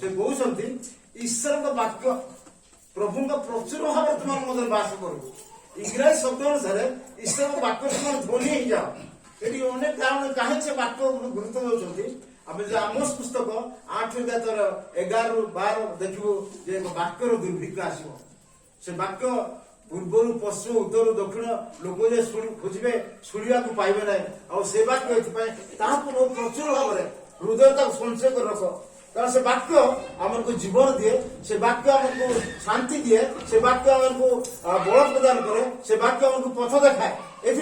से कहते ईश्वर वाक्य प्रभु प्रचुर भाव तुम बास करू इंग्राजी शब्द अनुसार ईश्वर वाक्य तुम ध्वनि हो जाओ ये अनेक कारण कहीं से वाक्य गुरुत्व दौरान आम जो आमोस पुस्तक 8:11-12 देखो वाक्यर दुर्भिक्ष आसो से वाक्य पूर्व पश्चिम उत्तर दक्षिण लोक खोजे शुणा पाइबे ना आ से वाक्य प्रचुर भाव में हृदय संचय कर रख कारण से वाक्य आमको जीवन दिए से वाक्य आमको शांति दिए से वाक्य आमको बल प्रदान करे से वाक्य आमको पथ देखाए ये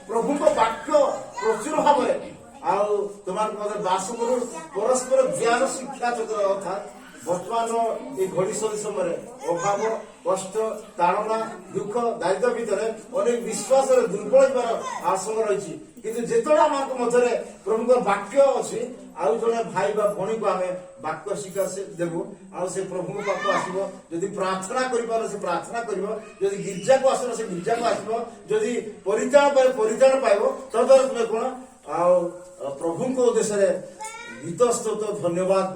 प्रभु वाक्य प्रचुर भाव में तुम बास करू परस्पर ज्ञान शिक्षा अर्थात बर्तमान ये घड़ी सदी समय अभाव कष्ट ताड़ना दुख दायित्व भितर अनेक विश्वास दुर्बल आशंका रही किंतु जिते मध्य प्रभु वाक्य अच्छी आउ जड़े भाई बा भणी को आम वाक्य शिक्षा से देवु से प्रभु पाक आसो जदि प्रार्थना कर प्रार्थना कर गिर्जा को आस गिर्जा को आसो जदि परित्राण पाइब तद्वारा तुम्हें कौन प्रभु को उद्देश्य गीत स्तोत धन्यवाद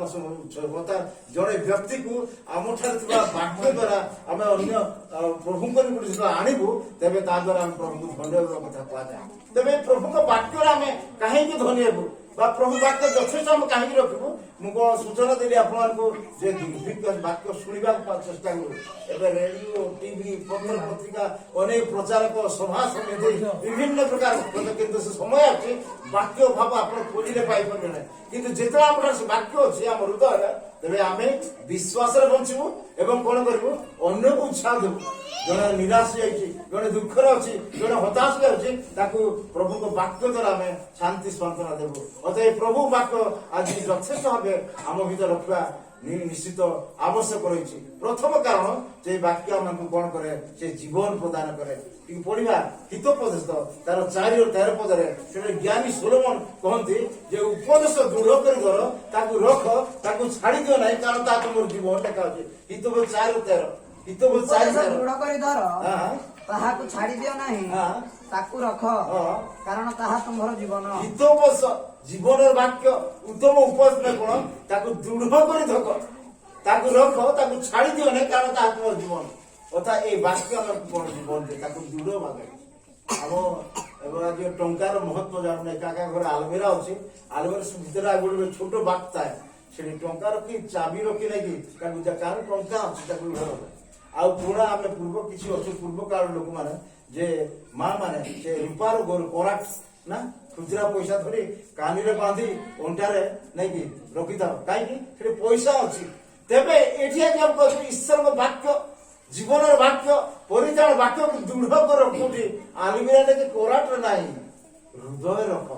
जड़े व्यक्ति को आम वाक्य द्वारा आम अन्य प्रभु आणबू तेरे द्वारा प्रभु धन्यवाद कथा कहुए तेरे प्रभु वाक्य आम कहीं धनी हेबू प्रभु वाक्य यथेष आम कहीं रखू मुझे सूचना देली आपको दुर्भिक्ष वाक्य शुणा चेष्टा करूँ रेडियो टीवी पत्र पत्रिका अनेक प्रचारक सभा समिति विभिन्न प्रकार किंतु से समय अच्छी वाक्य भाव आप खोजिले पाइपर ना किंतु जिते वाक्य अच्छी आम हृदय तेरे आम विश्वास बंचबू एवं कौन करूँ अन्य को उत्साह देवु जड़े निराश जड़े दुखर अच्छी जड़े हताश अच्छी प्रभु वाक्य द्वारा आम शांति सांत्वना देवु अतः प्रभु वाक्य आज यथेष भाव आम भर रखा निश्चित आवश्यक रही प्रथम कारण से वाक्य आमको कौन करे से जीवन प्रदान करे पढ़ा हितोपदेश तार 4-13 पदरे ज्ञानी सोलोमन कहते उपदेश दृढ़ कर रख छाड़ दियो ना कारण तुम जीवन लेखा हितोपदेश 4:13 हितोपदेश 4:13 ताहाकु छाड़ी दियो नहीं ताकु रख कारण ताहा तुमर जीवन हितोपदेश जीवन वाक्य उत्तम उपदेश कौन ताकु दृढ़ कर रख छाड़ी दियो नहीं कारण ताहा तुमर जीवन अर्थात ये वाक्य कौन जीवन दे दृढ़ भागे आम आज टंकार महत्व जानू क्या घर आलमेरा अच्छी आलमेरा भर गोटे छोट बाग थाए से टंका रखी चाबी रखी नहीं कि कार टंका अच्छी घर आ पुणा आम पूर्व किसी अच्छे पूर्व काल लोक मैंने जे माँ मैंने से रूपार कराट ना खुचरा पैसा धरी कानी रे बांधी अंटारे नहीं कि रखी था कहीं पैसा अच्छी तेरे ये ईश्वर वाक्य जीवन वाक्य परिचालन वाक्य दृढ़ कर रखुटी आलमीरा लेके कराट ना हृदय रख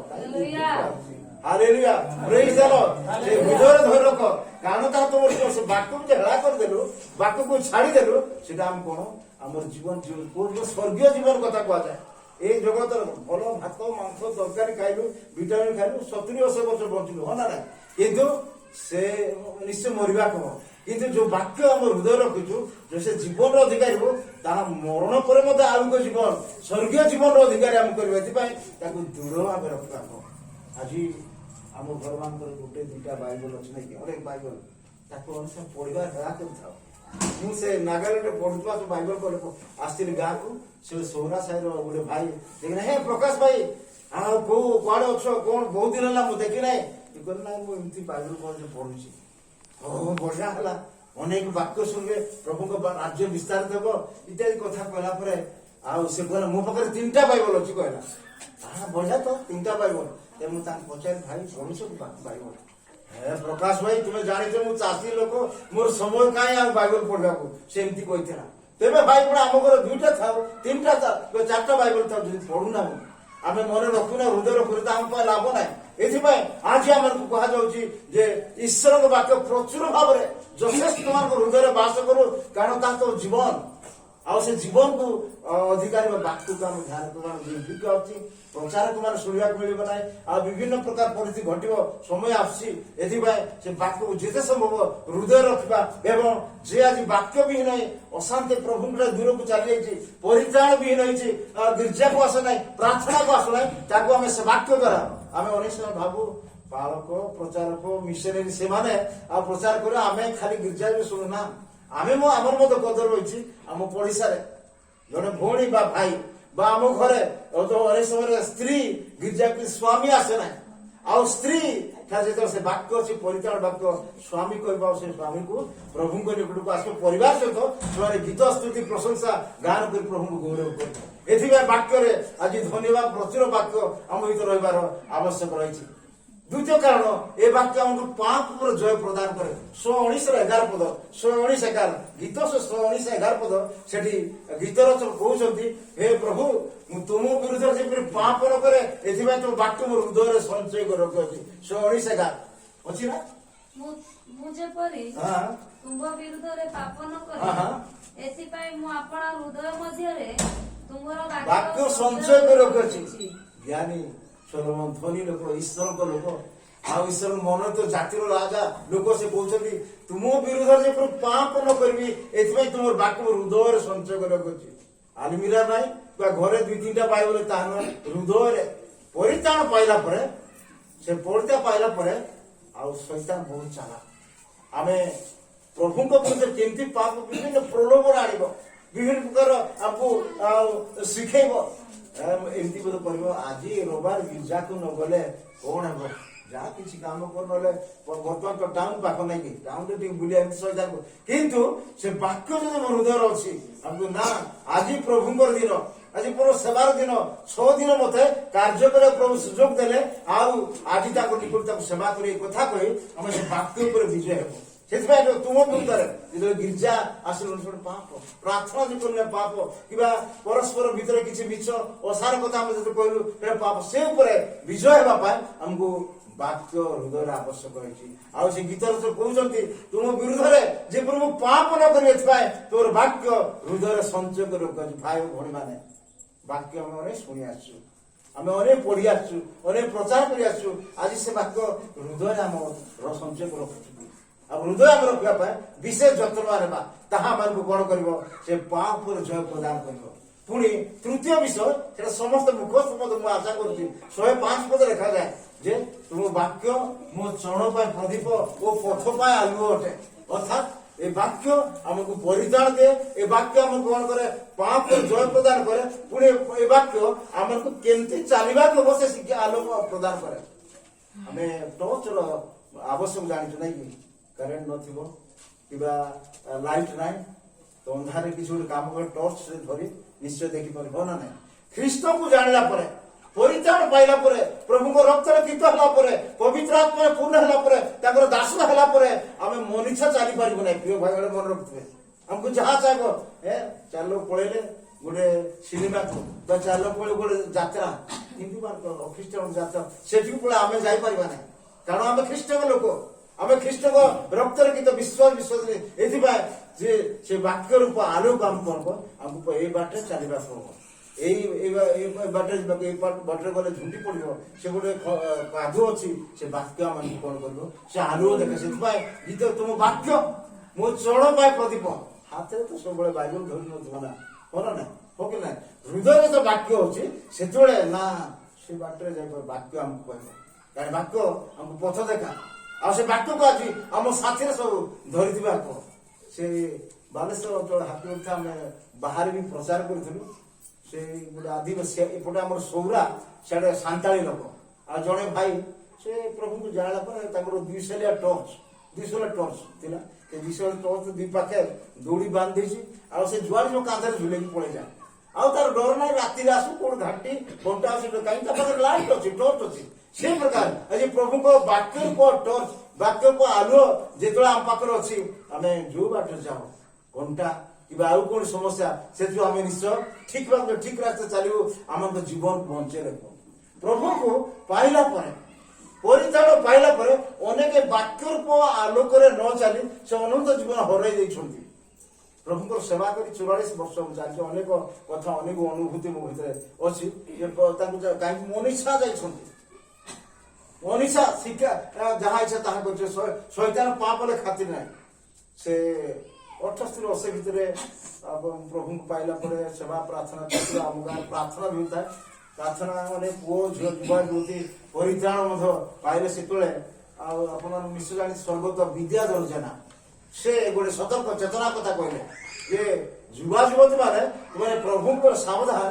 हालेलुया प्रेज द लॉर्ड हृदय धर रख कारण ता तुम वाक्य को हेला कर देलु वाक्य को छाड़ी देलु सेटा हम कोन हमर जीवन पूर्ण स्वर्गीय जीवन कथा कह जाए ए जगत भल भात मांस तरकारी खाइलु विटामिन खाइलु 70-80 वर्ष बंचिलु हो ना किंतु से निश्चय मरिबा कह किंतु जो वाक्य हम हृदय रखुचु जो से जीवन अधिकारी हो ताहा मरण पर मते आलुक जीवन स्वर्गीय जीवन अधिकारी हम करबा दृढ़ भाव रखा आज आम घर मान गोटे 2टा बाइबल अच्छे नहीं अनेक बाइबल अनुसार पढ़ा हेला कर मुझे नागालैंड पढ़ुवा जो बाइबल को आसती गाँव को से सोहरा साई गोटे भाई देखना हे प्रकाश भाई कौ कड़े अच्छ कौन बहुत दिन है मुझे देखी ना ना मुझे बाइबल पढ़ुची हाँ बढ़िया है अनेक वाक्य शुणे प्रभु राज्य विस्तारित हे इत्यादि कथा कहला से कहला मो पाखे 3टा बाइबल अच्छी कहला हाँ बढ़िया तो 3टा बाइबल मुझे पचार भाई गणेश बाइबल हे प्रकाश भाई तुम्हें जानी मु चाषी लोक मोर समय कहीं बाइबल पढ़ा सेमती कही तेरे भाई पड़ा आम घर 2टा था 3टा था 4टा बाइबल था पढ़ुना आम मन रखुना हृदय रखुना आम लाभ ना ये आज आम कहुचे ईश्वर वाक्य प्रचुर भाव में यथेष तुम हृदय बास करू कारण तो जीवन आ से जीवन को अधिकारी वाक्य को आम ध्यान दुर्भिक्ष अच्छी प्रचारक मान शुणा मिल ना आ विभिन्न प्रकार परिस्थिति घटो समय आसी वाक्य को जिते संभव हृदय रखा एवं जे आज वाक्य विहीन अशांति प्रभु दूर को चली जाइए परित्राण विहीन गिर्जा को आस ना प्रार्थना को आस ना आम से वाक्य द्वारा आम अनेक समय भावु ବାଳକ ପ୍ରଚାରକ ମିଶନାରୀ ସେମାନେ ଆଉ ପ୍ରଚାର করে ଆମେ ଖାଲି ଗିର୍ଜାରେ ଶୁଣୁ ନା ଆମେ ଆମର ମଧ୍ୟ କଦର ରହିଛି ଆମ ପଡିଶାରେ ଜଣେ ଭଉଣୀ ବା ଭାଇ ବା ଆମ ଘରେ ଅନେକ ସମୟରେ ସ୍ତ୍ରୀ ଗିର୍ଜାକୁ ସ୍ୱାମୀ ଆସେ ନାହିଁ ଆଉ ସ୍ତ୍ରୀ ଯେତେବେଳେ ସେ ବାକ୍ୟ ଅଛି ପରିତ୍ରାଣ ବାକ୍ୟ ସ୍ୱାମୀ କହିବା ସେ ସ୍ୱାମୀକୁ ପ୍ରଭୁଙ୍କ ନିକଟକୁ ଆସିବ ପରିବାର ସହିତ ସେମାନେ ଗୀତ ସ୍ତୁତି ପ୍ରଶଂସା ଗାନ କରି ପ୍ରଭୁଙ୍କୁ ଗୌରବ କରିବେ ଏଥିପାଇଁ ବାକ୍ୟରେ ଆଜି ଧନ୍ୟବାଦ ପ୍ରଚୁର ବାକ୍ୟ ଆମ ଭିତରେ ରହିବାର ଆବଶ୍ୟକ ରହିଛି ଦ୍ୱିତୀୟ କାରଣ ଏ ବାକ୍ୟ ଆମକୁ ପାପ ଉପରେ ଜୟ ପ୍ରଦାନ କରେ 119:11 ପଦ 119:11 ଗୀତ 119:11 ପଦ ସେଠି ଗୀତ ରଚକ କହୁଛନ୍ତି ହେ ପ୍ରଭୁ ମୁଁ ତୁମ ବିରୁଦ୍ଧରେ ଯେପରି ପାପ ନ କରେ ଏଥିପାଇଁ ତୁମ ବାକ୍ୟ ମୋ ହୃଦୟରେ ସଞ୍ଚୟ କରି ରଖିଅଛି 119:11 ଅଛି ନା ମୁଁ ଯେପରି ତୁମ ବିରୁଦ୍ଧରେ ପାପ ନ କରେ ଏଥିପାଇଁ ମୁଁ ଆପଣ ହୃଦୟ ମଧ୍ୟରେ ତୁମର ବାକ୍ୟ ସଞ୍ଚୟ କରି ରଖିଅଛି ଜ୍ଞାନୀ ସୋଲୋମନ ଧନୀ ଲୋକ ଈଶ୍ୱରଙ୍କ ଲୋକ ଆଉ ଈଶ୍ୱର ମନ ତ ଜାତିର ରାଜା ଲୋକ ସେ କହୁଛନ୍ତି ତୁମ ବିରୁଦ୍ଧରେ ଯେପରି ପାପ ନ କରିବି ଏଥିପାଇଁ ତୁମର ବାକ୍ୟ ହୃଦୟରେ ସଞ୍ଚୟ କରି ରଖିଅଛି ଆଲମିରା ନାହିଁ ବା ଘରେ 2-3ଟା ବାଇବଲ ତାହା ନୁହେଁ ହୃଦୟରେ ପରିତ୍ରାଣ ପାଇଲା ପରେ ସେ ପରିତ୍ରାଣ ପାଇଲା ପରେ ଆଉ ଶୈତାନ ବହୁତ ଚାଲା ଆମେ ପ୍ରଭୁଙ୍କ ବିରୁଦ୍ଧରେ କେମିତି ପାପ ବିଭିନ୍ନ ପ୍ରଲୋଭନ ଆଣିବ ବିଭିନ୍ନ ପ୍ରକାର ଆମକୁ ଶିଖେଇବ ଏମିତି ବୋଧେ କରିବ ଆଜି ରବିବାର ଗିର୍ଜାକୁ ନ ଗଲେ କଣ ହେବ ଯାହା କିଛି କାମ କର ନହେଲେ ବର୍ତ୍ତମାନ ତ ଟାଉନ ପାଖ ନାଇଁ କି ଟାଉନରେ ଟିକେ ବୁଲିବା ଏମିତି ସହିତ କିନ୍ତୁ ସେ ବାକ୍ୟ ଯଦି ମୋ ହୃଦୟରେ ଅଛି ଆମକୁ ନା ଆଜି ପ୍ରଭୁଙ୍କର ଦିନ ଆଜି ପୁର ସେବାର ଦିନ 6 ଦିନ ମତେ କାର୍ଯ୍ୟ କରିବାକୁ ପ୍ରଭୁ ସୁଯୋଗ ଦେଲେ ଆଉ ଆଜି ତାଙ୍କ ନିକଟ ତାକୁ ସେବା କରି କଥା କହି ଆମେ ସେ ବାକ୍ୟ ଉପରେ ବିଜୟ ହେବ ସେଥିପାଇଁ ତୁମ ବିରୁଦ୍ଧରେ ଯେତେବେଳେ ଗିର୍ଜା ଆସିଲ ପାପ ପ୍ରାର୍ଥନା ଜୀବନରେ ପାପ କିମ୍ବା ପରସ୍ପର ଭିତରେ କିଛି ମିଛ ଅସାର କଥା ଆମେ ଯେତେ କହିଲୁ ସେଟା ପାପ ସେ ଉପରେ ବିଜୟ ହେବା ପାଇଁ ଆମକୁ ବାକ୍ୟ ହୃଦୟରେ ଆବଶ୍ୟକ ରହିଛି ଆଉ ସେ ଗୀତରେ କହୁଛନ୍ତି ତୁମ ବିରୁଦ୍ଧରେ ଯେପରି ମୁଁ ପାପ ନ କରିବି ଏଥିପାଇଁ ତୋର ବାକ୍ୟ ହୃଦୟରେ ସଞ୍ଚୟ କରି ରଖୁଛି ଭାଇ ଓ ଭଉଣୀ ମାନେ ବାକ୍ୟ ଆମେ ଅନେକ ଶୁଣି ଆସିଛୁ ଆମେ ଅନେକ ପଢି ଆସିଛୁ ଅନେକ ପ୍ରଚାର କରି ଆସିଛୁ ଆଜି ସେ ବାକ୍ୟ ହୃଦୟରେ ଆମର ସଞ୍ଚୟ କରି ରଖୁଛୁ ଆଉ ହୃଦୟ ଆମେ ରଖିବା ପାଇଁ ବିଶେଷ ଯତ୍ନବାନ ହେବା ତାହା ଆମକୁ କଣ କରିବ ସେ ପାପ ଉପରେ ଜୟ ପ୍ରଦାନ କରିବ ପୁଣି ତୃତୀୟ ବିଷୟ ସେଟା ସମସ୍ତେ ମୁଖସ୍ଥ ମଧ୍ୟ ମୁଁ ଆଶା କରୁଛି 105 ପଦ ଲେଖାଯାଏ ଯେ ତୁମ ବାକ୍ୟ ମୋ ଚରଣ ପାଇଁ ପ୍ରଦୀପ ଓ ପଥ ପାଇଁ ଆଲୁଅ ଅଟେ ଅର୍ଥାତ୍ ଏ ବାକ୍ୟ ଆମକୁ ପରିତ୍ରାଣ ଦିଏ ଏ ବାକ୍ୟ ଆମକୁ କଣ କରେ ପାପ ଜୟ ପ୍ରଦାନ କରେ ପୁଣି ଏ ବାକ୍ୟ ଆମକୁ କେମିତି ଚାଲିବାକୁ ହବ ସେ ଶିକ୍ଷା ଆଲୋକ ପ୍ରଦାନ କରେ ଆମେ ଟର୍ଚ୍ଚର ଆବଶ୍ୟକ ଜାଣିଛୁ ନାଇଁ କି କରେଣ୍ଟ ନଥିବ କିମ୍ବା ଲାଇଟ୍ ନାହିଁ ତ ଅନ୍ଧାରରେ କିଛି ଗୋଟେ କାମ করে ଟର୍ଚ୍ଚ ଧରି ନିଶ୍ଚୟ ଦେଖିପାରିବ ନା ନାହିଁ ଖ୍ରୀଷ୍ଟଙ୍କୁ ଜାଣିଲା ପରେ ପରିତ୍ରାଣ ପାଇଲା ପରେ ପ୍ରଭୁଙ୍କ ରକ୍ତରେ କିତ ହେଲା ପରେ ପବିତ୍ର ଆତ୍ମାରେ ପୂର୍ଣ୍ଣ ହେଲା ପରେ ତାଙ୍କର ଦାସ ହେଲା ପରେ ଆମେ ମନିଚ୍ଛା ଚାଲିପାରିବୁ ନାହିଁ ପ୍ରିୟ ଭାଇ ମାନେ ମନେ ରଖୁଥିବେ ଆମକୁ ଯାହା ଚାହିଁବ ଚାଲ ପଳେଇଲେ ଗୋଟେ ସିନେମାକୁ ବା ଚାଲ ପଳେଇ ଗୋଟେ ଯାତ୍ରା ହିନ୍ଦୁ ମାନଙ୍କ ଖ୍ରୀଷ୍ଟିଆନ ଯାତ୍ରା ସେଠିକୁ ପଳେଇ ଆମେ ଯାଇପାରିବା ନାହିଁ କାରଣ ଆମେ ଖ୍ରୀଷ୍ଟଙ୍କ ଲୋକ ଆମେ ଖ୍ରୀଷ୍ଟଙ୍କ ରକ୍ତରେ କିନ୍ତୁ ବିଶ୍ୱାସ ଏଥିପାଇଁ ଯେ ସେ ବାକ୍ୟ ରୂପ ଆଲୋକ ଆମକୁ କଣ ଆମକୁ ଏଇ ବାଟରେ ଚାଲିବାକୁ ହବ ଏଇ ବାଟରେ ଯିବାକୁ ଏଇ ବାଟରେ ଗଲେ ଝୁଣ୍ଟି ପଡିବ ସେ ଗୋଟେ କାଦୁଅ ଅଛି ସେ ବାକ୍ୟ ଆମକୁ କଣ କରିବ ସେ ଆଲୁଅ ଦେଖେ ସେଥିପାଇଁ ଗୀତ ତୁମ ବାକ୍ୟ ମୋ ଚରଣ ପାଇଁ ପ୍ରଦୀପ ହାତରେ ତ ସବୁବେଳେ ବାଇବଲ ଧରି ନଥିବ ନା ଭଲ ନା ହଉ କି ନାହିଁ ହୃଦୟରେ ତ ବାକ୍ୟ ଅଛି ସେତେବେଳେ ନା ସେ ବାଟରେ ଯାଇପାରିବ ବାକ୍ୟ ଆମକୁ କହିବ କାରଣ ବାକ୍ୟ ଆମକୁ ପଥ ଦେଖା ଆଉ ସେ ବାକ୍ୟକୁ ଆଜି ଆମ ସାଥିରେ ସବୁ ଧରିଥିବା ସେ ବାଲେଶ୍ୱର ଅଞ୍ଚଳ ହାତୀ କଥା ଆମେ ବାହାରେ ବି ପ୍ରଚାର କରିଥିଲୁ ସେ ଗୋଟେ ଆଦିବାସୀ ଏପଟେ ଆମର ସୌରା ସିଆଡେ ସାନ୍ତାଳୀ ଲୋକ ଆଉ ଜଣେ ଭାଇ ସେ ପ୍ରଭୁଙ୍କୁ ଜାଣିଲା ପରେ ତାଙ୍କର 200 ଟର୍ଚ୍ଚ ଥିଲା ସେ 200 ଟର୍ଚ୍ଚ ଦୁଇ ପାଖେ ଦୌଡ଼ି ବାନ୍ଧି ଦେଇଛି ଆଉ ସେ ଯୁଆଡେ ଯୋଉ କାନ୍ଧରେ ଝୁଲେଇକି ପଳେଇଯାଏ ଆଉ ତାର ଡର ନାହିଁ ରାତିରେ ଆସୁ କୋଣ ଘାଟି ଘଣ୍ଟା ଆସୁ କାହିଁକି ତା ପାଖରେ ଲାଇଟ୍ ଅଛି ଟର୍ଚ୍ଚ ଅଛି ସେ ପ୍ରକାର ଆଜି ପ୍ରଭୁଙ୍କ ବାକ୍ୟ ଟର୍ଚ୍ଚ ବାକ୍ୟ ଆଲୁଅ ଯେତେବେଳେ ଆମ ପାଖରେ ଅଛି ଆମେ ଯୋଉ ବାଟରେ ଯାଉ ଘଣ୍ଟା କିମ୍ବା ଆଉ କୌଣସି ସମସ୍ୟା ସେଥିରୁ ଆମେ ନିଶ୍ଚୟ ଠିକ ଭାବରେ ଠିକ ରାସ୍ତାରେ ଚାଲିବୁ ଆମର ଜୀବନ ବଞ୍ଚେଇ ରଖିବ ପ୍ରଭୁଙ୍କୁ ପାଇଲା ପରେ ପରିତ୍ରାଣ ପାଇଲା ପରେ ଅନେକ ବାକ୍ୟ ରୂପ ଆଲୋକରେ ନ ଚାଲି ସେ ଅନନ୍ତ ଜୀବନ ହରାଇ ଦେଇଛନ୍ତି ପ୍ରଭୁଙ୍କର ସେବା କରି 44 ବର୍ଷ ଚାଲିଛି ଅନେକ କଥା ଅନେକ ଅନୁଭୂତି ମୋ ଭିତରେ ଅଛି ତାଙ୍କୁ କାହିଁକି ମନଇଚ୍ଛା ଯାଇଛନ୍ତି ମନଇଚ୍ଛା ଶିକ୍ଷା ଯାହା ଇଚ୍ଛା ତାହା କରୁছে ଶୈତାନ ପାପରେ ଖାତିର ନାହିଁ ସେ 78-80 ଭିତରେ ପ୍ରଭୁଙ୍କୁ ପାଇଲା ପରେ ସେବା ପ୍ରାର୍ଥନା ଆମ ଗାଁରେ ପ୍ରାର୍ଥନା ବି ହୋଇଥାଏ ପ୍ରାର୍ଥନା ମାନେ ପୁଅ ଝିଅ ଯୁବା ଯୁବତୀ ପରିତ୍ରାଣ ମଧ୍ୟ ପାଇଲେ ସେତେବେଳେ ଆଉ ଆପଣ ନିଶ୍ଚୟ ଜାଣି ସ୍ୱର୍ଗତ ବିଦ୍ୟାଧର ଜେନା ସେ ଗୋଟେ ସତର୍କ ଚେତନା କଥା କହିଲେ ଯେ ଯୁବା ଯୁବତୀ ମାନେ ତୁମେ ପ୍ରଭୁଙ୍କର ସାବଧାନ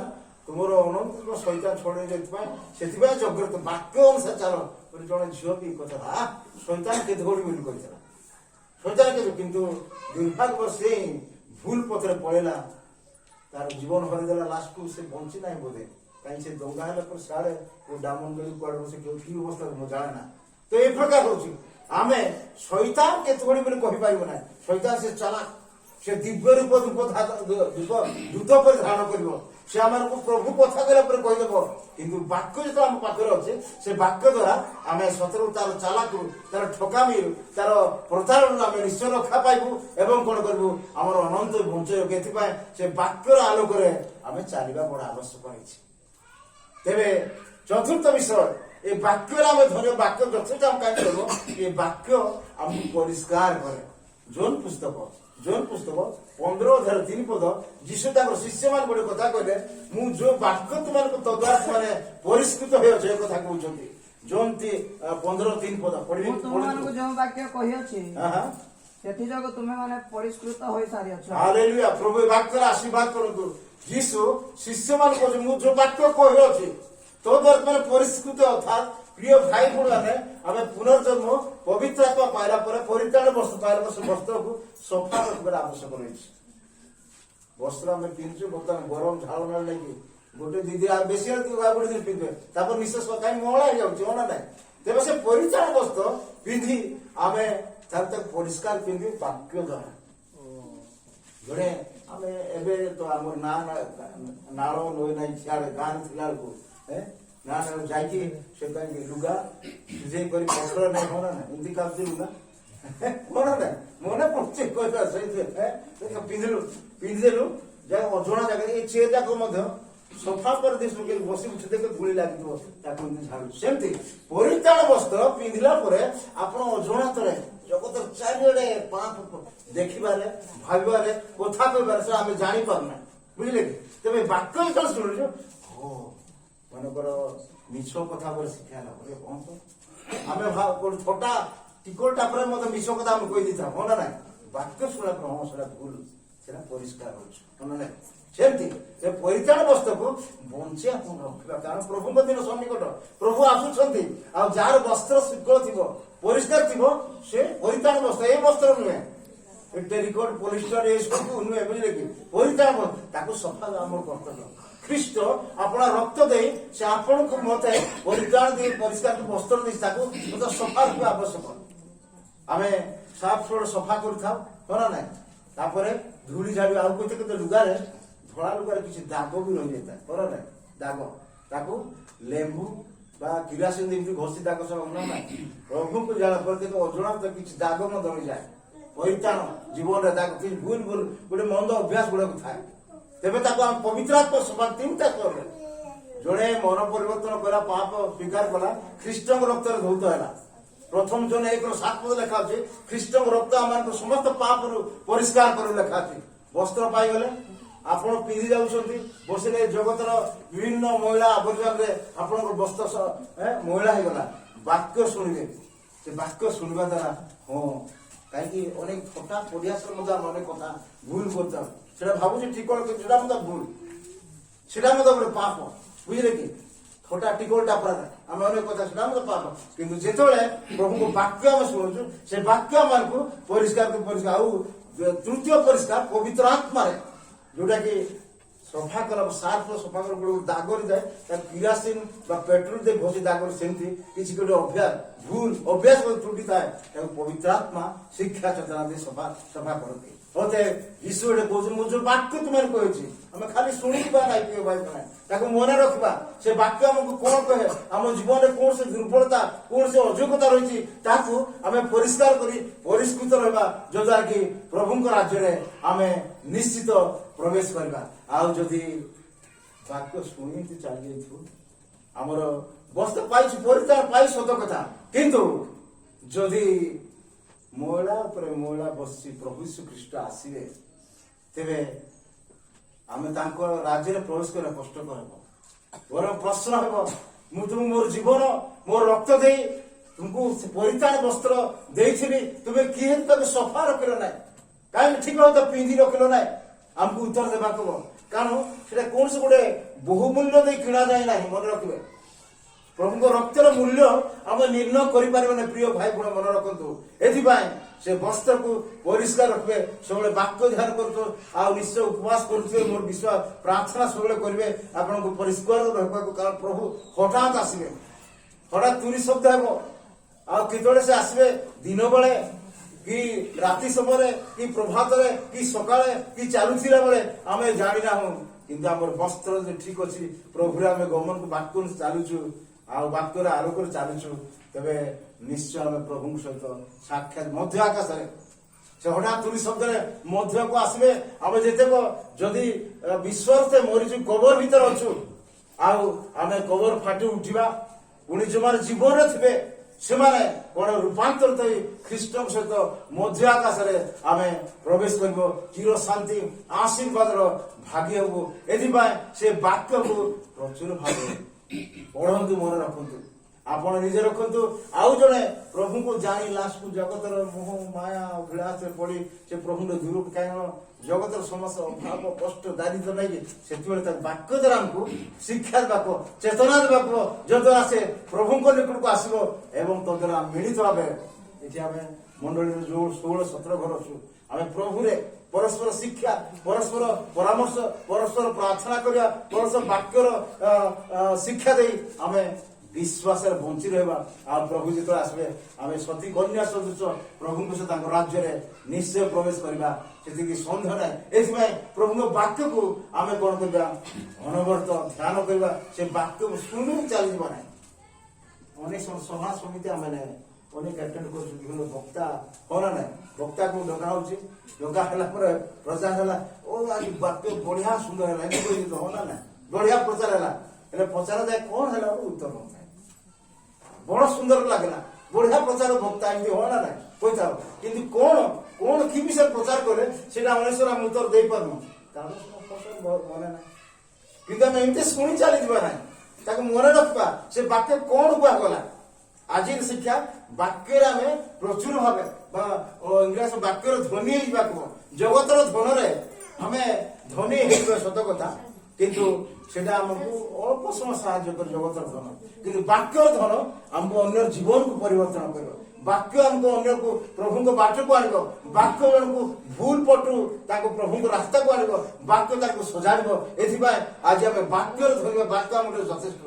ତୁମର ଅନନ୍ତ ଶୈତାନ ଛଡ଼େଇ ଯାଇଥିପାଇଁ ସେଥିପାଇଁ ଜାଗ୍ରତ ବାକ୍ୟ ଅନୁସାରେ ଚାଲ ବୋଲି ଜଣେ ଝିଅ ବି କଥା ଶୈତାନ କେତେ ଗୋଡ଼ି ବୋଲି କହିଥିଲା ଶୈତାନ କେତେ କିନ୍ତୁ ଦୁର୍ଭାଗ୍ୟ ସେ ଭୁଲ ପଥରେ ପଳେଇଲା ତାର ଜୀବନ ହରିଦେଲା ଲାଷ୍ଟକୁ ସେ ବଞ୍ଚି ନାହିଁ ବୋଧେ କାହିଁକି ସେ ଦଙ୍ଗା ହେଲା ପରେ ସାଡ଼େ ଡାମନ ଗଲି କୁଆଡ଼େ ସେ କି ଅବସ୍ଥାରେ ମୁଁ ଜାଣେ ନା ତ ଏ ପ୍ରକାର ହଉଛି ଆମେ ଶୈତାନ କେତେ ଗୋଡ଼ି ବୋଲି କହିପାରିବ ନାହିଁ ଶୈତାନ ସେ ଚାଲାକ ସେ ଦିବ୍ୟ ରୂପ ଦୂତ ପରି ଧାରଣ କରିବ ସେ ଆମକୁ ପ୍ରଭୁ କଥା କହିଲା ପରେ କହିଦେବ କିନ୍ତୁ ବାକ୍ୟ ଯେତେବେଳେ ଆମ ପାଖରେ ଅଛି ସେ ବାକ୍ୟ ଦ୍ୱାରା ଆମେ ସତରୁ ତାର ଚାଲାକରୁ ତାର ଠକାମିରୁ ତାର ପ୍ରତାରଣରୁ ଆମେ ନିଶ୍ଚୟ ରକ୍ଷା ପାଇବୁ ଏବଂ କଣ କରିବୁ ଆମର ଅନନ୍ତ ବଞ୍ଚେଇବ ଏଥିପାଇଁ ସେ ବାକ୍ୟର ଆଲୋକରେ ଆମେ ଚାଲିବା ବଡ଼ ଆବଶ୍ୟକ ରହିଛି ତେବେ ଚତୁର୍ଥ ବିଷୟ ଏ ବାକ୍ୟରେ ଆମେ ଧନ୍ୟ ବାକ୍ୟ ଯଥେଷ୍ଟ ଆମେ କାହିଁକି କରିବ ଏ ବାକ୍ୟ ଆମକୁ ପରିଷ୍କାର କରେ ଜୋନ୍ ପୁସ୍ତକ 15 ପଦ ଯୀଶୁ ତାଙ୍କର ଶିଷ୍ୟମାନେ ଗୋଟେ କଥା କହିଲେ ମୁଁ ଯୋଉ ବାକ୍ୟ ତୁମମାନଙ୍କୁ ତଦ୍ୱାରା ସେମାନେ ପରିଷ୍କୃତ ହୋଇଅଛି ଏ କଥା କହୁଛନ୍ତି ଜୋନ୍ 15:3 ପଦ ପଢିବି ତୁମମାନଙ୍କୁ ଯେଉଁ ବାକ୍ୟ କହିଅଛି ସେଥିଯୋଗୁଁ ତୁମେମାନେ ପରିଷ୍କୃତ ହୋଇସାରିଅଛ ହାଲେଲୁୟା ପ୍ରଭୁ ଏ ବାକ୍ୟର ଆଶୀର୍ବାଦ କରନ୍ତୁ ଯୀଶୁ ଶିଷ୍ୟମାନଙ୍କୁ କହୁଛନ୍ତି ମୁଁ ଯୋଉ ବାକ୍ୟ କହିଅଛି ତଦ୍ୱାରା ତୁମେ ପରିଷ୍କୃତ ଅର୍ଥାତ୍ ପ୍ରିୟ ଭାଇ ଭଉଣୀମାନେ ଆମେ ପୁନର୍ଜନ୍ମ ପବିତ୍ର ଆତ୍ମା ପାଇଲା ପରେ ପରିତ୍ରାଣ ବସ୍ତ୍ର ପାଇଲା ପରେ ସେ ବସ୍ତ୍ରକୁ ସଫା ରଖିବାର ଆବଶ୍ୟକ ରହିଛି ବସ୍ତ୍ର ଆମେ ପିନ୍ଧୁଛୁ ବର୍ତ୍ତମାନ ଗରମ ଝାଳ ନାଳ ନେଇକି ଗୋଟେ ଦିଦି ଆଉ ବେଶୀ ଗୋଟେ ଦିନ ପିନ୍ଧିବେ ତାପରେ ନିଶ୍ୱାସ କାହିଁ ମହଳା ହେଇଯାଉଛି ମନା ନାହିଁ ତେବେ ସେ ପରିତ୍ରାଣ ବସ୍ତ୍ର ପିନ୍ଧି ଆମେ ତାକୁ ପରିଷ୍କାର ପିନ୍ଧି ବାକ୍ୟ ଦ୍ୱାରା ଜଣେ ଆମେ ଏବେ ତ ଆମର ନାଳ ନଈ ନାହିଁ ସିଆଡ଼େ ଗାଁରେ ଥିଲା ବେଳକୁ ନା ଯାଇକି ସେ କାହିଁକି ଲୁଗା ସିଝେଇ କରି ପତ୍ର ନାହିଁ ମନା ନାହିଁ ଏମିତି କାନ୍ଦୁଛି ଲୁଗା ମନା ନାହିଁ ମନେ ପଡୁଛି କହିବା ସେଇଥିରେ ପିନ୍ଧିଦେଲୁ ଯାହା ଅଜଣା ଜାଗାରେ ଏଇ ଚେୟାର ଯାକ ମଧ୍ୟ ସଫା କରିଦେଇଛୁ ବସି ଉଠି ଦେଖେ ଧୂଳି ଲାଗିଥିବ ତାକୁ ଏମିତି ଝାଡୁଛୁ ସେମିତି ପରିତ୍ରାଣ ବସ୍ତ୍ର ପିନ୍ଧିଲା ପରେ ଆପଣ ଅଜଣାତରେ ଜଗତର ଚାରିଆଡେ ଦେଖିବାରେ ଭାବିବାରେ କଥା କହିବାରେ ସେ ଆମେ ଜାଣିପାରୁନା ବୁଝିଲେ କି ତେବେ ବାକ୍ୟ ଯେତେବେଳେ ଶୁଣୁଛୁ ମନେକର ମିଛ କଥା ଉପରେ ଶିକ୍ଷା ହେଲା ପରେ କଣ ଆମେ ଗୋଟେ ଥଟା ଟିକଲଟା ପରେ ମତେ ମିଛ କଥା ଆମେ କହିଦେଇଥାଉ ହଁ ନା ନାହିଁ ବାକ୍ୟ ଶୁଣିଲା ପରେ ହଁ ସେଟା ଭୁଲ ସେଟା ପରିଷ୍କାର ହଉଛି ହଁ ନା ନାହିଁ ସେମିତି ସେ ପରିତ୍ରାଣ ବସ୍ତ୍ରକୁ ବଞ୍ଚିବା ରଖିବା କାରଣ ପ୍ରଭୁଙ୍କ ଦିନ ସନ୍ନିକଟ ପ୍ରଭୁ ଆସୁଛନ୍ତି ଆଉ ଯାହାର ବସ୍ତ୍ର ଶୁକ୍ଳ ଥିବ ପରିଷ୍କାର ଥିବ ସେ ପରିତ୍ରାଣ ବସ୍ତ୍ର ଏ ବସ୍ତ୍ର ନୁହେଁ ଟେରିକଟ ପଲିଷ୍ଟର ଏସବୁ ନୁହେଁ ବୁଝିଲେ କି ପରିତ୍ରାଣ ତାକୁ ସଫା ଆମର କର୍ତ୍ତବ୍ୟ ଖ୍ରୀଷ୍ଟ ଆପଣ ରକ୍ତ ଦେଇ ସେ ଆପଣଙ୍କୁ ମତେ ପରିତ୍ରାଣ ଦେଇ ପରିଷ୍କାର ବସ୍ତ୍ର ଦେଇ ତାକୁ ମତେ ସଫା ରଖିବା ଆବଶ୍ୟକ ଆମେ ସାଫ ସଫା କରିଥାଉ ହଁ ନା ନାହିଁ ତାପରେ ଧୂଳି ଝାଡି ଆଉ କେତେ ଲୁଗାରେ ଧଳା ଲୁଗାରେ କିଛି ଦାଗ ବି ରହିଯାଇଥାଏ ହଁ ନା ନାହିଁ ଦାଗ ତାକୁ ଲେମ୍ବୁ ବା କିରାସିନ ଯେମିତି ଘଷି ଦାଗ ସବୁ ନା ନାହିଁ ପ୍ରଭୁଙ୍କୁ ଜାଣା ପରେ କିନ୍ତୁ ଅଜଣା କିଛି ଦାଗ ମଧ୍ୟ ରହିଯାଏ ପରିତ୍ରାଣ ଜୀବନରେ ଦାଗ କିଛି ଭୁଲ ଗୋଟେ ମନ୍ଦ ଅଭ୍ୟାସ ଗୁଡାକ ଥାଏ ତେବେ ତାକୁ ଆମେ ପବିତ୍ର ଆତ୍ମା ସଫା ତିନିଟା କଲେ ଜଣେ ମନ ପରିବର୍ତ୍ତନ କଲା ପାପ ସ୍ୱୀକାର କଲା ଖ୍ରୀଷ୍ଟଙ୍କ ରକ୍ତରେ ଧୌତ ହେଲା ପ୍ରଥମ ଜଣ 1:7 ଲେଖା ଅଛି ଖ୍ରୀଷ୍ଟଙ୍କ ରକ୍ତ ଆମମାନଙ୍କୁ ସମସ୍ତ ପାପରୁ ପରିଷ୍କାର କରି ଲେଖା ଅଛି ବସ୍ତ୍ର ପାଇଗଲେ ଆପଣ ପିନ୍ଧି ଯାଉଛନ୍ତି ବସିଲେ ଜଗତର ବିଭିନ୍ନ ମହିଳା ଆବର୍ଜନାରେ ଆପଣଙ୍କ ବସ୍ତ୍ର ମହିଳା ହେଇଗଲା ବାକ୍ୟ ଶୁଣିବେ ସେ ବାକ୍ୟ ଶୁଣିବା ଦ୍ୱାରା ହଁ କାହିଁକି ଅନେକ ଥଟା ପରିହାସର ମଧ୍ୟ ଆମେ ଅନେକ କଥା ଭୁଲ କରିଥାଉ ସେଟା ଭାବୁଛି ଟିକଳ ସେଟା ମଧ୍ୟ ଭୁଲ ସେଟା ମଧ୍ୟ ଗୋଟେ ପାପ ବୁଝିଲେ କି ଥଟା ଟିକଳଟା ପୁରା ଆମେ ଅନେକ କଥା ସେଟା ମଧ୍ୟ ପାପ କିନ୍ତୁ ଯେତେବେଳେ ପ୍ରଭୁଙ୍କ ବାକ୍ୟ ଆମେ ଶୁଣୁଛୁ ସେ ବାକ୍ୟ ଆମକୁ ପରିଷ୍କାର ଆଉ ତୃତୀୟ ପରିଷ୍କାର ପବିତ୍ର ଆତ୍ମାରେ ଯୋଉଟା କି ସଫା କଲା ସାର୍ଫ ସଫା କଲା ଗୋଟେ ଦାଗରେ ଯାଏ ତାକୁ କିରାସିନ ବା ପେଟ୍ରୋଲ ଦେଇ ଘଷି ଦାଗରେ ସେମିତି କିଛି ଗୋଟେ ଅଭ୍ୟାସ ଭୁଲ ଅଭ୍ୟାସ ତ୍ରୁଟି ଥାଏ ତାକୁ ପବିତ୍ର ଆତ୍ମା ଶିକ୍ଷା ଚେତନା ଦେଇ ସଫା କରନ୍ତି ମତେ ଯୀଶୁ ଏଠି କହୁଛନ୍ତି ମୁଁ ଯୋଉ ବାକ୍ୟ ତୁମେ କହିଛି ଆମେ ଖାଲି ଶୁଣିବା ନାହିଁ ପ୍ରିୟ ଭାଇ ମାନେ ତାକୁ ମନେ ରଖିବା ସେ ବାକ୍ୟ ଆମକୁ କଣ କହେ ଆମ ଜୀବନରେ କୌଣସି ଦୁର୍ବଳତା କୌଣସି ଅଯୋଗ୍ୟତା ରହିଛି ତାକୁ ଆମେ ପରିଷ୍କାର କରି ପରିଷ୍କୃତ ରହିବା ଯଦ୍ୱାରା କି ପ୍ରଭୁଙ୍କ ରାଜ୍ୟରେ ଆମେ ନିଶ୍ଚିତ ପ୍ରବେଶ କରିବା ଆଉ ଯଦି ବାକ୍ୟ ଶୁଣିକି ଚାଲି ଯାଇଥିବ ଆମର ବସ୍ତ୍ର ପାଇଛୁ ପରିତ୍ରାଣ ପାଇ ସତ କଥା କିନ୍ତୁ ଯଦି ମହିଳା ଉପରେ ମହିଳା ବସି ପ୍ରଭୁ ଶ୍ରୀଖ୍ରୀଷ୍ଟ ଆସିବେ ତେବେ ଆମେ ତାଙ୍କ ରାଜ୍ୟରେ ପ୍ରବେଶ କରିବା କଷ୍ଟକର ହେବ ବରଂ ପ୍ରଶ୍ନ ହେବ ମୁଁ ତୁମକୁ ମୋର ଜୀବନ ମୋର ରକ୍ତ ଦେଇ ତୁମକୁ ପରିତାଣ ବସ୍ତ୍ର ଦେଇଥିଲି, ତୁମେ କିଏ ତାକୁ ସଫା ରଖିଲ ନାହିଁ, କାହିଁକି ଠିକ ଭାବେ ପିନ୍ଧି ରଖିଲ ନାହିଁ? ଆମକୁ ଉତ୍ତର ଦେବାକୁ ହବ, କାରଣ ସେଟା କୌଣସି ଗୋଟେ ବହୁମୂଲ୍ୟ ଦେଇ କିଣା ଯାଏ ନାହିଁ। ମନେ ରଖିବେ, ପ୍ରଭୁଙ୍କ ରକ୍ତର ମୂଲ୍ୟ ଆମେ ନିର୍ଣ୍ଣୟ କରିପାରିବେ ନାହିଁ। ପ୍ରିୟ ଭାଇ ଭଉଣୀ ମନେ ରଖନ୍ତୁ, ଏଥିପାଇଁ ସେ ବସ୍ତ୍ରକୁ ପରିଷ୍କାର ରଖିବେ, ସବୁବେଳେ ବାକ୍ୟ ଧ୍ୟାନ କରୁଥିବେ, ଆଉ ନିଶ୍ଚୟ ଉପବାସ କରୁଥିବେ। ମୋର ବିଶ୍ୱାସ ପ୍ରାର୍ଥନା ସବୁବେଳେ କରିବେ ଆପଣଙ୍କୁ ପରିଷ୍କାର ରଖିବାକୁ, କାରଣ ପ୍ରଭୁ ହଠାତ୍ ଆସିବେ, ହଠାତ୍ ତୁରି ଶବ୍ଦ ହେବ। ଆଉ କେତେବେଳେ ସେ ଆସିବେ, ଦିନ ବେଳେ କି ରାତି ସମୟରେ କି ପ୍ରଭାତରେ କି ସକାଳେ କି ଚାଲୁଥିଲା ବେଳେ ଆମେ ଜାଣିନାହୁଁ, କିନ୍ତୁ ଆମର ବସ୍ତ୍ର ଯଦି ଠିକ ଅଛି, ପ୍ରଭୁରେ ଆମେ ଗମନକୁ ବାକ୍ୟରୁ ଚାଲୁଛୁ ଆଉ ବାକ୍ୟର ଆଲୋକରେ ଚାଲୁଛୁ, ତେବେ ନିଶ୍ଚୟ ଆମେ ପ୍ରଭୁଙ୍କ ସହିତ ସାକ୍ଷାତ ମଧ୍ୟ ଆକାଶରେ ସେ ହଠାତ୍ ତୁରି ଶବ୍ଦରେ ମଧ୍ୟକୁ ଆସିବେ। ଆମେ ଯେତେକ ଯଦି ବିଶ୍ୱାସରେ ମରିଛୁ, କବର ଭିତରେ ଅଛୁ, ଆଉ ଆମେ କବର ଫାଟି ଉଠିବା, ପୁଣି ଯୋଉମାନେ ଜୀବନରେ ଥିବେ ସେମାନେ କଣ ରୂପାନ୍ତରିତ ହୋଇ ଖ୍ରୀଷ୍ଟଙ୍କ ସହିତ ମଧ୍ୟ ଆକାଶରେ ଆମେ ପ୍ରବେଶ କରିବ, ଚିର ଶାନ୍ତି ଆଶୀର୍ବାଦର ଭାଗି ହେବୁ। ଏଥିପାଇଁ ସେ ବାକ୍ୟକୁ ପ୍ରଚୁର ଭାବେ ପଢନ୍ତୁ, ମନେ ରଖନ୍ତୁ, ଆପଣ ନିଜେ ରଖନ୍ତୁ। ଆଉ ଜଣେ ପ୍ରଭୁଙ୍କୁ ଜାଣି ଲାଷ୍ଟକୁ ଜଗତର ମୋହ ମାୟା ଅଭିଳାଷରେ ପଡି ସେ ପ୍ରଭୁଙ୍କ ଦୂରକୁ, କାରଣ ଜଗତର ସମସ୍ତ ଅଭାବ କଷ୍ଟ ଦାରିଦ୍ର ନାଇକି ସେତେବେଳେ ତା ବାକ୍ୟ ଦ୍ୱାରା ଆମକୁ ଶିକ୍ଷା ଦେବାକୁ, ଚେତନା ଦେବାକୁ, ଯଦ୍ୱାରା ସେ ପ୍ରଭୁଙ୍କ ନିକଟକୁ ଆସିବ ଏବଂ ତଦ୍ୱାରା ମିଳିତ ଭାବେ ଏଠି ଆମେ ମଣ୍ଡଳୀରେ ଯୋଉ 16-17 ଘର ଅଛୁ, ଆମେ ପ୍ରଭୁରେ ପରସ୍ପର ଶିକ୍ଷା, ପରସ୍ପର ପରାମର୍ଶ, ପରସ୍ପର ପ୍ରାର୍ଥନା କରିବା, ପରସ୍ପର ବାକ୍ୟର ଶିକ୍ଷା ଦେଇ ଆମେ ବିଶ୍ୱାସରେ ବଞ୍ଚି ରହିବା। ଆଉ ପ୍ରଭୁ ଯେତେବେଳେ ଆସିବେ ଆମେ ସତୀ କନ୍ୟା ସଦୃଶ ପ୍ରଭୁଙ୍କ ସହିତ ତାଙ୍କ ରାଜ୍ୟରେ ନିଶ୍ଚୟ ପ୍ରବେଶ କରିବା, ସେତିକି ସନ୍ଦେହ ନାହିଁ। ଏଥିପାଇଁ ପ୍ରଭୁଙ୍କ ବାକ୍ୟକୁ ଆମେ କଣ କରିବା, ଅନବରତ ଧ୍ୟାନ କରିବା, ସେ ବାକ୍ୟକୁ ଶୁଣି ଚାଲିଯିବା ନାହିଁ। ଅନେକ ସଭା ସମିତି ଆମେ ଅନେକ ଆଟେଣ୍ଡ କରୁଛୁ, ବିଭିନ୍ନ ବକ୍ତା ହନା ନାହିଁ, ବକ୍ତାକୁ ଡକା ହଉଛି, ଡକା ହେଲା ପରେ ପ୍ରଚାର ହେଲା, ଓ ଆଜି ବାକ୍ୟ ବଢିଆ ସୁନ୍ଦର ହେଲା, ଏମିତି କହିଛି ହନା ନାହିଁ, ବଢିଆ ପ୍ରଚାର ହେଲା, ହେଲେ ପଚାର ଯାଏ କଣ ହେଲା, ଉତ୍ତର ନଥାଏ। ବଡ ସୁନ୍ଦର ଲାଗିଲା, ବଢିଆ ପ୍ରଚାର ବକ୍ତା ଏମିତି ହନା ନାହିଁ କହିଥାଉ, କିନ୍ତୁ କଣ କଣ କି ବିଷୟରେ ପ୍ରଚାର କଲେ ସେଇଟା ମଣିଷର ଆମେ ଉତ୍ତର ଦେଇପାରୁନୁ, ତାର ମନେ ନାହିଁ। କିନ୍ତୁ ଆମେ ଏମିତି ଶୁଣି ଚାଲିଯିବା ନାହିଁ, ତାକୁ ମନେ ରଖିବା ସେ ବାକ୍ୟ କଣ କୁହାଗଲା। ଆଜିର ଶିକ୍ଷା ବାକ୍ୟରେ ଆମେ ପ୍ରଚୁର ଭାବେ ବା ଇଂରାଜୀ ବାକ୍ୟର ଧନୀ ହେଇଯିବାକୁ, ଜଗତର ଧନରେ ଆମେ ଧନୀ ହେଇଯିବା ସତ କଥା, କିନ୍ତୁ ସେଟା ଆମକୁ ଅଳ୍ପ ସମୟ ସାହାଯ୍ୟ କରେ ଜଗତର ଧନ, କିନ୍ତୁ ବାକ୍ୟର ଧନ ଆମକୁ ଅନ୍ୟ ଜୀବନକୁ ପରିବର୍ତ୍ତନ କରିବ। ବାକ୍ୟ ଆମକୁ ଅନ୍ୟକୁ ପ୍ରଭୁଙ୍କ ବାଟକୁ ଆଣିବ, ବାକ୍ୟ ଜଣକୁ ଭୁଲ ପଟୁ ତାକୁ ପ୍ରଭୁଙ୍କ ରାସ୍ତାକୁ ଆଣିବ, ବାକ୍ୟ ତାକୁ ସଜାଡ଼ିବ। ଏଥିପାଇଁ ଆଜି ଆମେ ବାକ୍ୟର ଧରିବା, ବାକ୍ୟ ଆମର ଯଥେଷ୍ଟ,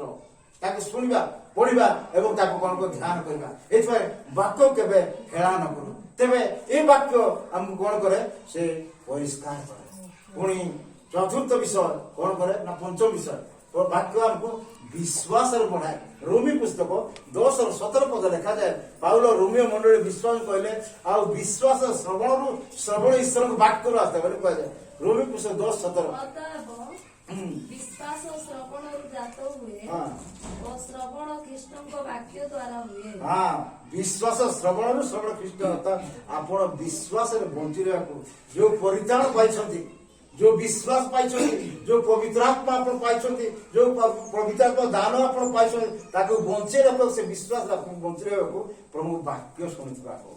ତାକୁ ଶୁଣିବା, ପଢିବା ଏବଂ ତାକୁ କଣ ଧ୍ୟାନ କରିବା। ଏଥିପାଇଁ ବାକ୍ୟ କେବେ ହେଳା ନ କରୁ। ତେବେ ଏ ବାକ୍ୟ ଆମକୁ କଣ କରେ, ସେ ପରିଷ୍କାର କରେ। ପୁଣି ଚତୁର୍ଥ ବିଷୟ କଣ କରେ ନା, ପଞ୍ଚମ ବିଷୟ ବାକ୍ୟ ଆମକୁ ବିଶ୍ୱାସରେ ବଢାଏ। ରୋମୀ ପୁସ୍ତକ 10:17 ଲେଖାଯାଏ, ପାଉଲ ରୋମିଓ ମଣ୍ଡଳୀ ବିଶ୍ୱାସ କହିଲେ, ଆଉ ବିଶ୍ୱାସ ଶ୍ରବଣରୁ, ଶ୍ରବଣ ଈଶ୍ୱରଙ୍କ ବାକ୍ୟରୁ ଆସିଥାଏ ବୋଲି କୁହାଯାଏ। ରୋମୀ ପୁସ୍ତକ 10:17। ବିଶ୍ୱାସ ଶ୍ରବଣରୁ ଜାତ ହୁଏ ଓ ଶ୍ରବଣ ଖ୍ରୀଷ୍ଟଙ୍କ ବାକ୍ୟ ଦ୍ୱାରା ହୁଏ। ବିଶ୍ୱାସ ଶ୍ରବଣରୁ, ଶ୍ରବଣ ଖ୍ରୀଷ୍ଟ, ଅର୍ଥାତ୍ ଆପଣ ବିଶ୍ୱାସରେ ବଞ୍ଚି ରହିବାକୁ ଯୋଉ ପରିତ୍ରାଣ ପାଇଛନ୍ତି, ଯୋଉ ବିଶ୍ୱାସ ପାଇଛନ୍ତି, ଯୋଉ ପବିତ୍ର ଆତ୍ମା ଆପଣ ପାଇଛନ୍ତି, ଯୋଉ ପବିତ୍ର ଆତ୍ମା ଦାନ ଆପଣ ପାଇଛନ୍ତି, ତାକୁ ବଞ୍ଚେଇ ରଖିବାକୁ, ସେ ବିଶ୍ୱାସ ଆପଣଙ୍କୁ ବଞ୍ଚେଇ ରହିବାକୁ ପ୍ରଭୁ ବାକ୍ୟ ଶୁଣିଥିବାକୁ।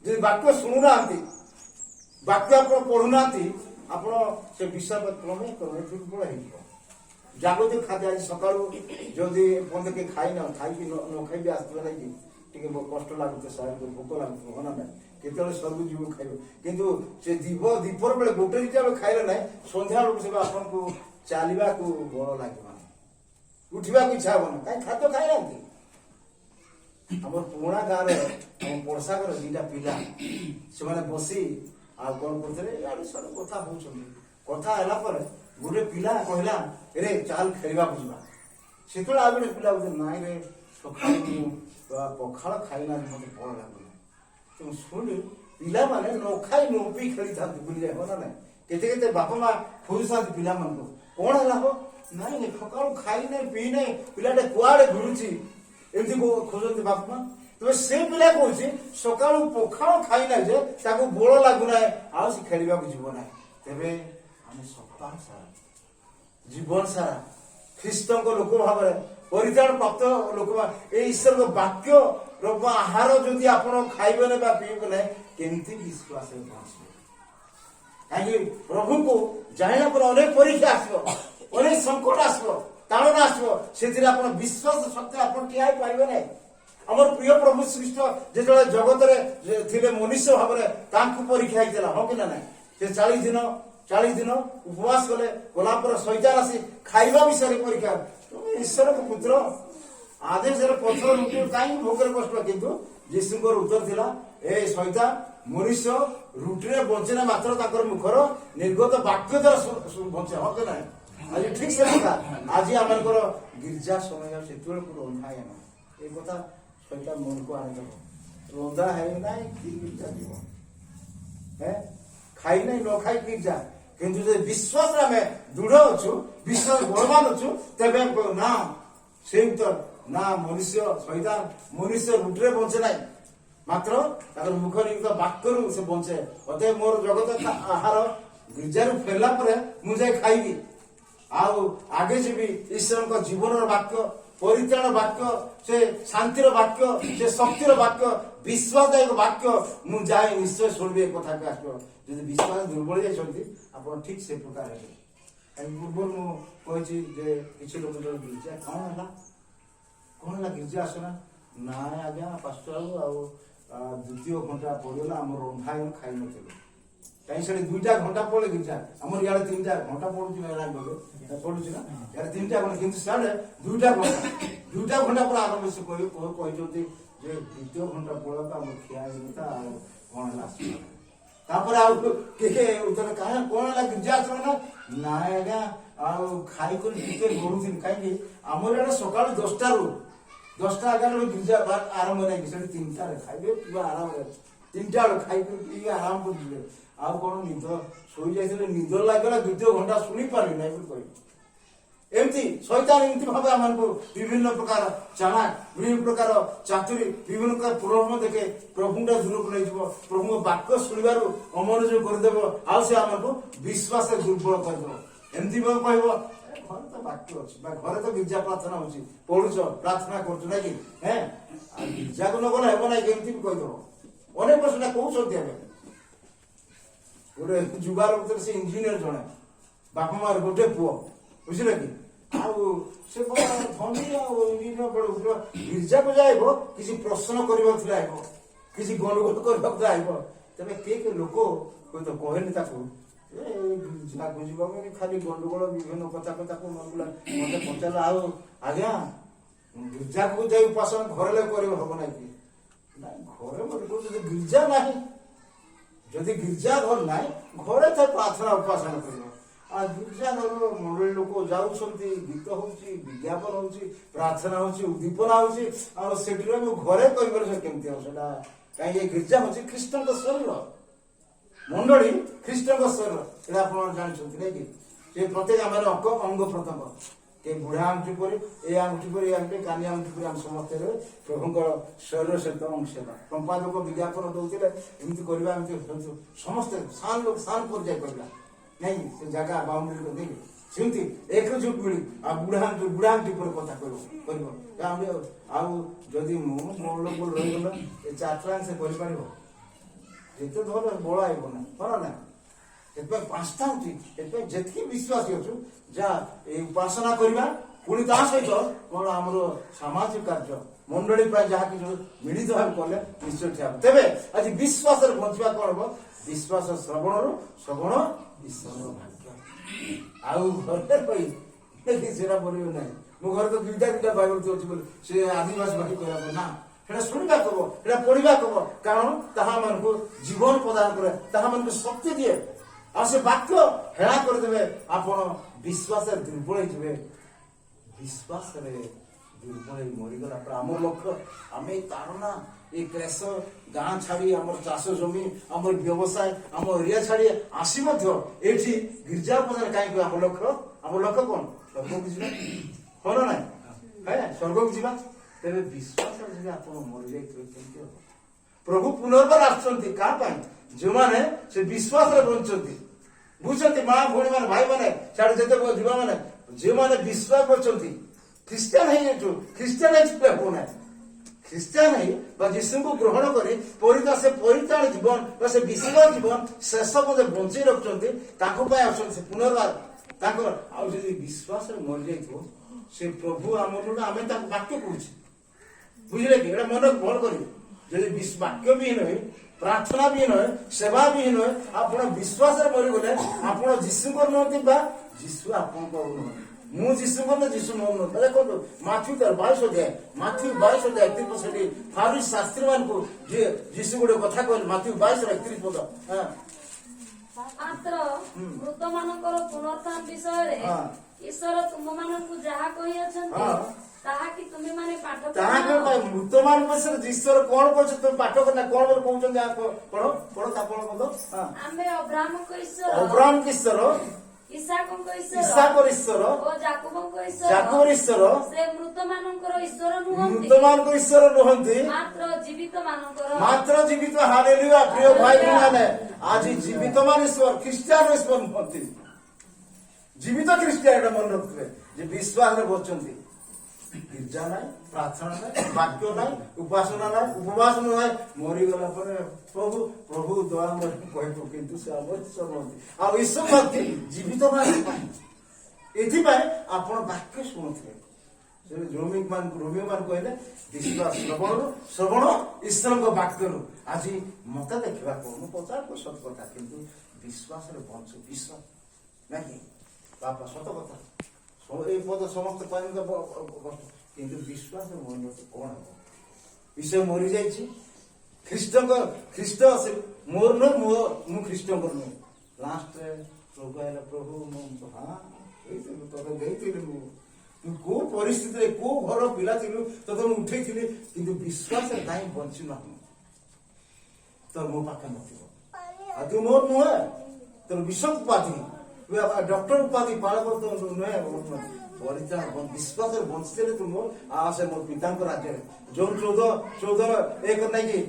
ଯଦି ବାକ୍ୟ ଶୁଣୁନାହାନ୍ତି, ବାକ୍ୟ ଆପଣ ପଢୁନାହାନ୍ତି, ଆପଣ ସେ ବିଶ୍ୱାସ କ୍ରମେ ଦୁର୍ବଳ ହେଇଯିବ। ଜାଗତିକ ଖାଦ୍ୟ ଆଜି ସକାଳୁ ଯଦି ପର୍ଯ୍ୟନ୍ତ କେହି ଖାଇକି ନ ଖାଇବି ଆସିଥିବେ ନାଇଁ କି, ଟିକେ କଷ୍ଟ ଲାଗୁଥିବ, ଶରୀରକୁ ଭୋକ ଲାଗୁଥିବ, ହନା ନାହିଁ, କେତେବେଳେ ସବୁ ଜୀବ ଖାଇବ, କିନ୍ତୁ ସେ ଦୀପର ବେଳେ ଗୋଟେ ଦିଟା ବେଳେ ଖାଇଲେ ନାହିଁ, ସନ୍ଧ୍ୟା ବେଳକୁ ସେବା ଆପଣଙ୍କୁ ଚାଲିବାକୁ ବଳ ଲାଗିବ ନାହିଁ, ଉଠିବାକୁ ଇଚ୍ଛା ହବ ନା, କାହିଁ ଖାଦ୍ୟ ଖାଇନାହାନ୍ତି। ଆମର ପୁରୁଣା ଗାଁରେ ଆମ ପଡଶା ଘର ଦିଟା ପିଲା, ସେମାନେ ବସି ଆଉ କଣ କରୁଥିଲେ, ଇଆଡେ ସିଆଡେ କଥା ହଉଛନ୍ତି। କଥା ହେଲା ପରେ ଗୋଟେ ପିଲା କହିଲା, ରେ ଚାଲ ଖେଳିବାକୁ ଯିବା। ସେତେବେଳେ ଆଉ ଗୋଟେ ପିଲା କହୁଛି, ନାଇଁ ରେ ସକାଳୁ ପଖାଳ ଖାଇନାହାନ୍ତି, ମତେ ଭଲ ଲାଗୁନି। ତେଣୁ ଶୁଣି ପିଲାମାନେ ନ ଖାଇ ନ ପିଇ ଖେଳିଥାନ୍ତି, ବୁଲି ଯାଇ ନା ନାଇଁ। କେତେ କେତେ ବାପା ମା ଖୋଜୁଥାନ୍ତି ପିଲାମାନଙ୍କୁ, କଣ ହେଲା ହବ, ନାଇଁ ସକାଳୁ ଖାଇ ନାହିଁ ପିଇ ନାହିଁ, ପିଲାଟା କୁଆଡେ ଘୁରୁଛି, ଏମିତି ଖୋଜନ୍ତି ବାପା ମା। ତେବେ ସେ ପିଲା କହୁଛି ସକାଳୁ ପଖାଳ ଖାଇନାହିଁ ଯେ ତାକୁ ବଳ ଲାଗୁନାହିଁ, ଆଉ ସେ ଖେଳିବାକୁ ଯିବ ନାହିଁ। ତେବେ ଆମେ ସପ୍ତାହ ସାରା, ଜୀବନ ସାରା ଖ୍ରୀଷ୍ଟଙ୍କ ଲୋକ ଭାବରେ ପରିତ୍ରାଣ ପ୍ରାପ୍ତ ଲୋକମାନେ ଏ ଈଶ୍ୱରଙ୍କ ବାକ୍ୟ ଆହାର ଯଦି ଆପଣ ଖାଇବେନି ବା ପିଇବେ କେମିତି ବିଶ୍ୱାସରେ ପହଞ୍ଚିବେ? କାହିଁକି ପ୍ରଭୁଙ୍କୁ ଜାଣିଲା ପରେ ଅନେକ ପରୀକ୍ଷା ଆସିବ, ଅନେକ ସଙ୍କଟ ଆସିବ, ତାଳନ ଆସିବ, ସେଥିରେ ଆପଣ ବିଶ୍ୱାସ ସତ୍ୟ ଆପଣ ଠିଆ ହେଇପାରିବେ ନାହିଁ। ଆମର ପ୍ରିୟ ପ୍ରଭୁ ଶ୍ରୀଷ୍ଟ ଯେତେବେଳେ ଜଗତରେ ଥିଲେ ମନୁଷ୍ୟ ଭାବରେ ତାଙ୍କୁ ପରୀକ୍ଷା ହେଇଥିଲା, ହଁ କି ନା ନାହିଁ? ସେ 40 ଦିନ ଉପବାସ ଗଲା ପରେ ଶୈତାନ ଆସି ଖାଇବା ବିଷୟରେ ପରୀକ୍ଷା, ତୁମେ ଈଶ୍ୱରଙ୍କ ପୁତ୍ର ଆଦେଶରେ ପଥର ରୁଟି କାହିଁକି ଭୋକରେ କଷ୍ଟ? କିନ୍ତୁ ଯୀଶୁଙ୍କର ଉତ୍ତର ଥିଲା, ଏ ଶୈତାନ, ମନୁଷ୍ୟ ରୁଟିରେ ବଞ୍ଚେନା ମାତ୍ର ତାଙ୍କର ମୁଖର ନିର୍ଗତ ବାକ୍ୟ ଦ୍ୱାରା ବଞ୍ଚେ, ହଁ କି ନାହିଁ? ଆଜି ଠିକ ସେ କଥା ଆଜି ଆମଙ୍କର ଗିର୍ଜା ସମୟ ସେତେବେଳକୁ ରନ୍ଧା ହେନ ଏ କଥା ଶୈତାନ ମନକୁ ଆଣିଦେବ, ରନ୍ଧା ହେଇନାହିଁ କି ଗିର୍ଜା ଯିବ, ଖାଇ ନାହିଁ ନ ଖାଇ ଗିର୍ଜା। କିନ୍ତୁ ଯଦି ବିଶ୍ୱାସରେ ଆମେ ଦୃଢ ଅଛୁ, ବିଶ୍ୱାସ ବଳବାନ ଅଛୁ, ତେବେ ଆମେ କହିବୁ ନା ସେ ଉତ୍ତର ନା, ମନୁଷ୍ୟ ରୁଟିରେ ବଞ୍ଚେ ନାହିଁ ମାତ୍ର ତାଙ୍କର ମୁଖ ନିର୍ଗତ ବାକ୍ୟରୁ ସେ ବଞ୍ଚେ। ଅତଏବ ମୋର ଜଗତ ଆହାର ଗିର୍ଜାରୁ ଫେରିଲା ପରେ ମୁଁ ଯାଇ ଖାଇବି, ଆଉ ଆଗେ ଯିବି ଈଶ୍ୱରଙ୍କ ଜୀବନର ବାକ୍ୟ, ପରିତ୍ରାଣ ବାକ୍ୟ, ସେ ଶାନ୍ତିର ବାକ୍ୟ, ସେ ଶକ୍ତିର ବାକ୍ୟ, ବିଶ୍ୱାସଦାୟକ ବାକ୍ୟ ମୁଁ ଯାଇ ନିଶ୍ଚୟ ଶୁଣିବି। ଏ କଥାକୁ ଆସିବ ଯଦି ବିଶ୍ୱାସ ଦୁର୍ବଳ ଯାଇଛନ୍ତି ଆପଣ ଠିକ ସେ ପ୍ରକାର ହେବେ। ପୂର୍ବରୁ ମୁଁ କହିଛି ଯେ କିଛି ଲୋକ ଗିର୍ଜା କଣ ହେଲା ଗିର୍ଜା ଆସନା, ନାଇଁ ଆଜ୍ଞା ପାଷ୍ଟର ଆଉ ଦ୍ୱିତୀୟ ଘଣ୍ଟା ପଡ଼ିଗଲା ଆମର ରନ୍ଧା ଖାଇନଥିଲୁ। କାହିଁକି ସେଠି 2ଟା ଘଣ୍ଟା ପଡେ ଗିର୍ଜା, ଆମର ଇଆଡେ 3ଟା ଘଣ୍ଟା ପଡୁଛି ନା ପଡୁଛି ନା, ଇଆଡେ 3ଟା ଘଣ୍ଟା, କିନ୍ତୁ ସିଆଡେ 2ଟା ଘଣ୍ଟା ପରେ ଆରମ୍ଭ ସେ କହିଛନ୍ତି ଯେ 2ୟ ଘଣ୍ଟା ପଡିଲା ତ ଆମର ଖିଆ ହେଇନଥା, ଆଉ କଣ ହେଲା ଆସିବ। ତାପରେ ଆଉ କିଏ କାହିଁ କଣ ହେଲା ଗିର୍ଜା ଆସିବ ନା, ନାଇଁ ଆଜ୍ଞା ଆଉ ଖାଇକରି ଟିକେ ଗଢୁଥିଲି। କାହିଁକି ଆମର ଇଆଡେ ସକାଳୁ 10ଟାରୁ 11 ଗିର୍ଜା ଆରମ୍ଭ ନାହିଁ, ସେଠି 3ଟାରେ ଖାଇବେ ପିଇବା ଆରାମରେ, 3ଟା ବେଳେ ଖାଇକରି ପିଇବେ ଆରାମ କରିଯିବେ। ଆଉ କଣ ନିଦ ଶୋଇ ଯାଇଥିଲେ, ନିଦ ଲାଗିଲା 2ୟ ଘଣ୍ଟା ଶୁଣି ପାରିବି ନାହିଁ ବୋଲି କହିବି। ଏମିତି ଶୈତାନ ଏମିତି ଭାବେ ଆମମାନଙ୍କୁ ବିଭିନ୍ନ ପ୍ରକାର ଚାଲାକ, ବିଭିନ୍ନ ପ୍ରକାର ଚାତୁରୀ, ବିଭିନ୍ନ ପ୍ରକାର ପ୍ରଲୋଭନ ଦେଖେ, ପ୍ରଭୁଙ୍କ ଦୂରକୁ ନେଇଯିବ, ପ୍ରଭୁଙ୍କ ବାକ୍ୟ ଶୁଣିବାରୁ ଅମନୋଯୋଗ କରିଦେବ, ଆଉ ସେ ଆମକୁ ବିଶ୍ୱାସରେ ଦୁର୍ବଳ କରିଦେବ। ଏମିତି କହିବ ଘରେ ତ ବାକ୍ୟ ଅଛି ବା ଘରେ ତ ଗିର୍ଜା ପ୍ରାର୍ଥନା ହଉଛି, ପଢୁଛ ପ୍ରାର୍ଥନା କରୁଛ ନାଇଁ କି, ଆଉ ଗିର୍ଜାକୁ ନ ଗଲେ ହେବ ନାହିଁ, କେମିତି ବି କହିଦେବ। ଅନେକ ବର୍ଷ କହୁଛନ୍ତି ଆମେ ଗୋଟେ ଯୁବାର ଭିତରେ ସେ ଇଞ୍ଜିନିୟର ଜଣେ, ବାପା ମାର ଗୋଟେ ପୁଅ, ବୁଝିଲେ କି, ଆଉ ସେ ଧନୀ ଆଉ ଇଞ୍ଜିନିୟର ଗିର୍ଜାକୁ ଯାଇବ କିଛି ପ୍ରଶ୍ନ କରିବାକୁ ଥିଲା, ଆଇବ କିଛି ଗଣ୍ଡଗୋଳ କରିବାକୁ ଆଇବ, ତେବେ କିଏ ଲୋକ କହେନି ତାକୁ ଗିର୍ଜାକୁ ଯିବ ଖାଲି ଗଣ୍ଡଗୋଳ ବିଭିନ୍ନ କଥା ମତେ ପଚାରିଲା, ଆଉ ଆଜ୍ଞା ଗିର୍ଜାକୁ ଯାଇ ଉପାସନା ଘରେ କରିବ ହବ ନାହିଁ କି? ନାଇଁ ଘରେ ଯଦି ଗିର୍ଜା ନାହିଁ, ଯଦି ଗିର୍ଜା ଘର ନାହିଁ ଘରେ ତ ପ୍ରାର୍ଥନା ଉପାସନା କରିବ। ଆଉ ଗିର୍ଜା ଘର ମଣ୍ଡଳୀ ଲୋକ ଯାଉଛନ୍ତି, ଗୀତ ହଉଛି, ବିଜ୍ଞାପନ ହଉଛି, ପ୍ରାର୍ଥନା ହଉଛି, ଉଦ୍ଦୀପନା ହଉଛି, ଆଉ ସେଠିରେ ଆମେ ଘରେ କରିବାର କେମିତି ହବ ସେଟା? କାହିଁକି ଗିର୍ଜା ହଉଛି ଖ୍ରୀଷ୍ଟଙ୍କ ଶରୀର, ମଣ୍ଡଳୀ ଖ୍ରୀଷ୍ଟଙ୍କ ଶରୀର, ଏଇଟା ଆପଣ ଜାଣିଛନ୍ତି ନାଇଁ କି? ସେ ପ୍ରତ୍ୟେକ ଆମର ଅଙ୍ଗ ପ୍ରତ୍ୟଙ୍ଗ, କେ ବୁଢା ଆଙ୍ଗୁଠି ପରି ଏ ଆଙ୍ଗୁଠି ପରି ଏ ଆଙ୍ଗୁଠି କାନି ଆଙ୍ଗୁଠି ପରି ଆମେ ସମସ୍ତେ ପ୍ରଭୁଙ୍କର ଶରୀର ସହିତ ଅଂଶ ହେବା। ସମ୍ପାଦକ ବିଜ୍ଞାପନ ଦଉଥିଲେ ଏମିତି କରିବା, ଏମିତି ସମସ୍ତେ ସାନ ପର୍ଯ୍ୟାୟ କରିବା ନାଇଁ ସେ ଜାଗା ବାଉଣ୍ଡରୀ କରିଦେଇକି ସେମିତି ଏକଜୁଟ ମିଳି ଆଉ ବୁଢା ଆଙ୍ଗୁଠି ପରେ କଥା କରିବ। ଆଉ ଯଦି ମୁଁ ଲୋକ ରହିଗଲା ଏ 4ଟା ସେ କରିପାରିବ, ଯେତେ ଧର ବଳ ଆଇବ ନା କଣ ନା, ସେଥିପାଇଁ 5ଟା ହଉଛି, ସେଥିପାଇଁ ଯେତିକି ବିଶ୍ୱାସୀ ଅଛୁ ଯାହା ଏଇ ଉପାସନା କରିବା, ପୁଣି ତା ସହିତ କଣ ଆମର ସାମାଜିକ କାର୍ଯ୍ୟ ମଣ୍ଡଳୀ ପାଇଁ ଯାହା କିଛି ମିଳିତ ଭାବେ କଲେ ନିଶ୍ଚୟ ଠିଆ ହବ। ତେବେ ଆଜି ବିଶ୍ୱାସରେ ବଞ୍ଚିବା କଣ ହବ? ବିଶ୍ୱାସ ଶ୍ରବଣରୁ ଶ୍ରବଣ ଈଶ୍ୱର ଭାଗ୍ୟ। ଆଉ ଘରେ ରହି ସେଟା କରିବ ନାହିଁ, ମୋ ଘରେ ତ 2ଟା ବାଇବଲ ଅଛି ବୋଲି ସେ ଆଦିବାସୀ ଭାଷୀ କହିବାକୁ ନା, ସେଟା ଶୁଣିବା କବ, ସେଟା ପଢିବା କବ, କାରଣ ତାହା ମାନଙ୍କୁ ଜୀବନ ପ୍ରଦାନ କରେ, ତାହା ମାନଙ୍କୁ ଶକ୍ତି ଦିଏ। ଆଉ ସେ ବାକ୍ୟ ହେଳା କରିଦେବେ, ଆପଣ ବିଶ୍ୱାସରେ ଦୁର୍ବଳ ହେଇଯିବେ। ବିଶ୍ୱାସରେ ଦୁର୍ବଳ ହେଇ ମରିଗଲା ପରେ ଆମର ଲକ୍ଷ୍ୟ, ଆମେ ତାରନା ଏ କ୍ଲେଶ ଗାଁ ଛାଡି ଆମର ଚାଷ ଜମି, ଆମର ବ୍ୟବସାୟ, ଆମ ଏରିଆ ଛାଡି ଆସି ମଧ୍ୟ ଏଇଠି ଗିର୍ଜା ଉପରେ କାହିଁକି? ଆମ ଲକ୍ଷ୍ୟ କଣ? ସ୍ୱର୍ଗକୁ ଯିବା, ହଁ ନା ନାଇଁ? ସ୍ୱର୍ଗକୁ ଯିବା। ତେବେ ବିଶ୍ୱାସରେ ଯଦି ଆପଣ ମରିଯାଇଥିବେ କେମିତି ହବ? ପ୍ରଭୁ ପୁନର୍ବାର ଆସୁଛନ୍ତି କାହା ପାଇଁ? ଯେଉଁମାନେ ସେ ବିଶ୍ୱାସରେ ବଞ୍ଚନ୍ତି, ବୁଝୁଛନ୍ତି, ମା ଭଉଣୀ ମାନେ, ଭାଇ ମାନେ, ଛାଡି ଯେତେ ଯିବା ମାନେ, ଯେଉଁମାନେ ବିଶ୍ୱାସ କରୁଛନ୍ତି ଖ୍ରୀଷ୍ଟିଆନ ହେଇଯାଇଛୁ, ଖ୍ରୀଷ୍ଟିଆନ ହେଇଥିଲେ ହବ ନାହିଁ। ଖ୍ରୀଷ୍ଟିଆନ ହେଇ ବା ଯୀଶୁଙ୍କୁ ଗ୍ରହଣ କରି ସେ ପରିତ୍ରାଣ ଜୀବନ ବା ସେ ବିଶ୍ୱାସ ଜୀବନ ଶେଷ ପର୍ଯ୍ୟନ୍ତ ବଞ୍ଚେଇ ରଖୁଛନ୍ତି, ତାଙ୍କ ପାଇଁ ଆସୁଛନ୍ତି ସେ ପୁନର୍ବାର ତାଙ୍କର। ଆଉ ଯଦି ବିଶ୍ୱାସରେ ମରିଯାଇଥିବ ସେ ପ୍ରଭୁ ଆମର ଆମେ ତାକୁ ବାକ୍ୟ କହୁଛେ, ବୁଝିଲେ କି? ଏଇଟା ମନେ ଭଲ କରିବେ। ଯଦି ବାକ୍ୟ ବି ନୁହେଁ, ପ୍ରାର୍ଥନା ବି ନୁହେଁ, ସେବା ବି ନୁହେଁ, ଆପଣ ବିଶ୍ୱାସରେ ମରିଗଲେ ଆପଣ ଯୀଶୁଙ୍କର ନୁହନ୍ତି ବା ଯୀଶୁ ଆପଣଙ୍କ ନୁହନ୍ତି। ମୁଁ ଯୀଶୁଙ୍କର ନା ଯୀଶୁ ମୋର ନୁହନ୍ତି। ଦେଖନ୍ତୁ ମାଥ୍ୟୁ 22:31 ଫାରୁସ ଶାସ୍ତ୍ରୀ ମାନଙ୍କୁ ଯିଏ ଯୀଶୁ ଗୋଟେ କଥା କହିଲେ, ମାଥ୍ୟୁ 22:31 ମାତ୍ର ମୃତମାନଙ୍କର ପୁନରୁତ୍ଥାନ ବିଷୟରେ ଈଶ୍ୱର ତୁମମାନଙ୍କୁ ଯାହା କହିଅଛନ୍ତି ତାହା କି ତୁମେମାନେ ପାଠ ମୃତମାନ ବିଷୟରେ ଈଶ୍ୱର କଣ କହୁଛନ୍ତି ତୁମେ ପାଠ କର କଣ ବୋଲି କହୁଛନ୍ତି? ପଢ ଆପଣ ଆମେ ଅବ୍ରାହ୍ମଙ୍କ ଈଶ୍ୱର, ଅବ୍ରାହ୍ମଙ୍କ ଈଶ୍ୱର, ଇସାକଙ୍କ ଇସାକର ଈଶ୍ୱର ଓ ଯାକୋବଙ୍କ ଯାକୋବର ଈଶ୍ୱର ସେ ମୃତମାନଙ୍କର ଈଶ୍ୱର ନୁହନ୍ତି, ମୃତମାନଙ୍କର ଈଶ୍ୱର ନୁହନ୍ତି, ମାତ୍ର ଜୀବିତ ମାନଙ୍କର। ମାତ୍ର ଜୀବିତ। ହାଲେଲୁୟା। ପ୍ରିୟ ଭାଇ ଭଉଣୀମାନେ, ଆଜି ଜୀବିତ ମାନ ଈଶ୍ୱର, ଖ୍ରୀଷ୍ଟିଆନ ଈଶ୍ୱର ନୁହନ୍ତି, ଜୀବିତ ଖ୍ରୀଷ୍ଟିଆନ। ଏଟା ମନେ ରଖୁଥିବେ ଯେ ବିଶ୍ୱାସରେ ବଞ୍ଚନ୍ତି। ଗିର୍ଜା ନାହିଁ, ପ୍ରାର୍ଥନା ନାହିଁ, ବାକ୍ୟ ନାହିଁ, ଉପାସନା ନାହିଁ, ଉପବାସ ନାହିଁ, ମରିଗଲା ପରେ ପ୍ରଭୁ ଦୟାମୟ କହିବ, କିନ୍ତୁ ସେ ଆମର ଈଶ୍ୱର ନୁହନ୍ତି। ଆଉ ଈଶ୍ୱର ନୁହନ୍ତି, ଜୀବିତ ମାନେ। ଏଥିପାଇଁ ଆପଣ ବାକ୍ୟ ଶୁଣୁଥିବେ। ରୋମିଓ ମାନ କହିଲେ ବିଶ୍ୱାସ ଶ୍ରବଣ ଈଶ୍ୱରଙ୍କ ବାକ୍ୟରୁ। ଆଜି ମତେ ଦେଖିବାକୁ ମୁଁ ପଚାର ସତ କଥା, କିନ୍ତୁ ବିଶ୍ୱାସରେ ବଞ୍ଚୁ। ବିଶ୍ୱାସ ନାଇଁ ବାପା ସତ କଥା, ଏଇ ପଦ ସମସ୍ତେ କହିଲେ କିନ୍ତୁ ବିଶ୍ୱାସରେ ମନ କଣ ହବ? ବିଷୟ ମରିଯାଇଛି। ଖ୍ରୀଷ୍ଟ ମୋର ନୁହେଁ, ମୁଁ ଖ୍ରୀଷ୍ଟଙ୍କର ନୁହେଁ। ଲାଷ୍ଟରେ ପ୍ରଭୁ କହିଲା, ପ୍ରଭୁ ତତେ ଦେଇଥିଲି, ମୁଁ ତୁ କୋଉ ପରିସ୍ଥିତିରେ କୋଉ ଘର ପିଲା ଥିଲୁ, ତତେ ମୁଁ ଉଠେଇଥିଲି, କିନ୍ତୁ ବିଶ୍ୱାସରେ କାହିଁ ବଞ୍ଚି ନାହିଁ, ତୋର ମୋ ପାଖେ ନଥିବ। ଆଉ ତୁ ମୋର ନୁହେଁ, ତୋର ବିଶ୍ୱ ଉପାଧି, ଡକ୍ଟର ଉପାଧି ପାଳକ ନୁହେଁ, ବିଶ୍ୱାସରେ ବଞ୍ଚିଥିଲେ ତୁ ମୋର ଆସେ ମୋ ପିତାଙ୍କ ରାଜ୍ୟରେ। ଯୋଉ 14:1 ନାଇକି,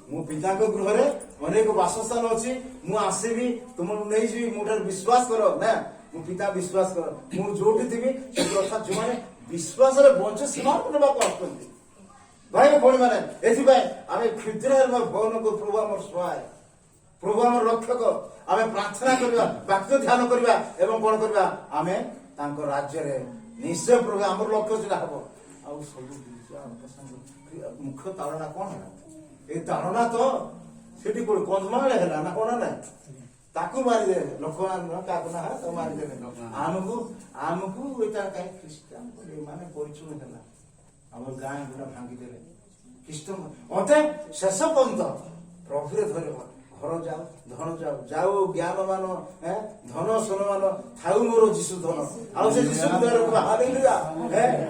ମୋ ପିତାଙ୍କ ଗୃହରେ ଅନେକ ବାସସ୍ଥାନ ଅଛି, ମୁଁ ଆସିବି ତୁମକୁ ନେଇଯିବି, ମୋ ଠାରୁ ବିଶ୍ୱାସ କର ନା, ମୋ ପିତା ବିଶ୍ୱାସ କର, ମୁଁ ଯୋଉଠି ଥିବି ସେଠି। ଅର୍ଥାତ୍ ଯୋଉମାନେ ବିଶ୍ୱାସରେ ବଞ୍ଚେ ସେମାନଙ୍କୁ ନେବାକୁ ଆସୁଛନ୍ତି। ଭାଇ ଭଉଣୀ ମାନେ, ଏଥିପାଇଁ ଆମେ କ୍ଷୁଦ୍ର ଭଗବାନଙ୍କୁ ପ୍ରଭୁ ଆମର ସହାୟ, ପ୍ରଭୁ ଆମର ରକ୍ଷକ। ଆମେ ପ୍ରାର୍ଥନା କରିବା, ବାକ୍ୟ ଧ୍ୟାନ କରିବା ଏବଂ କଣ କରିବା? ଆମେ ତାଙ୍କ ରାଜ୍ୟରେ ନିଶ୍ଚୟ ପ୍ରଭୁ ଆମର ଲକ୍ଷ୍ୟ ସେଟା ହବ। ଆଉ ସବୁ ମୁଖ୍ୟ ତାଳନା କଣ ହେଲା? ଏଇ ତାଳନା ତ ସେଠି କୋଉଠି କନ୍ଧମାଳ ହେଲା ନା କଣ ନାହିଁ, ତାକୁ ମାରିଦେବେ ଲୋକମାନେ, କାହାକୁ ନା ତାକୁ ମାରିଦେବେ। ଆମକୁ ଏଇଟା କାହିଁ ଖ୍ରୀଷ୍ଟିଆନ ମାନେ ପରିଚୟ ହେଲା, ଆମର ଗାଁ ଗୁଡା ଭାଙ୍ଗିଦେଲେ। ଖ୍ରୀଷ୍ଟ ମତେ ଶେଷ ପର୍ଯ୍ୟନ୍ତ ପ୍ରଭୁରେ ଧରିବ। ଘର ଯାଉ, ଧନ ଯାଉ, ଜ୍ଞାନ ମାନ, ଧନ ସୋନ ମାନ ଥାଉ ମୋର ଯୀଶୁ ଧନ। ଆଉ ସେ ଯୀଶୁ ହାଲେଲୁୟା।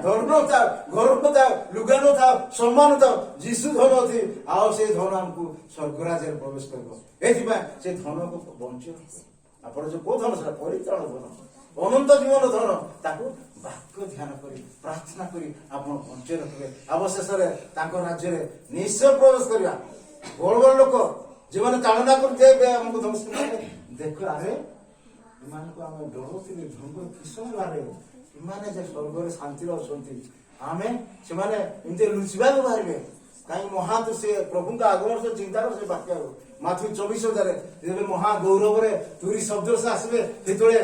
ଧନ ଥାଉ, ଘର ଥାଉ, ଲୁଗା ନ ଥାଉ, ସମ୍ମାନ ଥାଉ, ଯୀଶୁ ଧନ ଅଛି। ଆଉ ସେ ଧନ ଆମକୁ ସ୍ୱର୍ଗରାଜ୍ୟରେ ପ୍ରବେଶ କରିବ। ଏଥିପାଇଁ ସେ ଧନକୁ ବଞ୍ଚିବ। ଆପଣ ଯୋଉ କୋଉ ଧନ, ସେଟା ପରିତ୍ରାଣ ଧନ, ଅନନ୍ତ ଜୀବନ ଧନ। ତାକୁ ବାକ୍ୟ ଧ୍ୟାନ କରି, ପ୍ରାର୍ଥନା କରି ଆପଣ ବଞ୍ଚେଇ ରଖିବେ। ଅବଶେଷରେ ତାଙ୍କ ରାଜ୍ୟରେ ନିଶ୍ଚୟ ପ୍ରବେଶ କରିବା। ବଡ ବଡ ଲୋକ ଯେଉଁମାନେ ଚାଳନା କରିଦେବେ ଆମକୁ ଦେଖ, ଆରେ ଏମାନଙ୍କୁ ଆମେ ଡରୁଥିଲେ, କିସ ହେଲାରେ ଏମାନେ ଯେ ସ୍ୱର୍ଗରେ ଶାନ୍ତିରେ ଅଛନ୍ତି, ଆମେ ସେମାନେ ଏମିତି ଲୁଚିବାକୁ ବାହାରିବେ। କାହିଁକି? ମହାତ ସେ ପ୍ରଭୁଙ୍କ ଆଗମନ ସେ ଚିନ୍ତା କର, ସେ ବାକ୍ୟ ମାଥ୍ୟୁ 24:10 ଯେତେବେଳେ ମହା ଗୌରବରେ ତୁରୀ ଶବ୍ଦ ସେ ଆସିବେ, ସେତେବେଳେ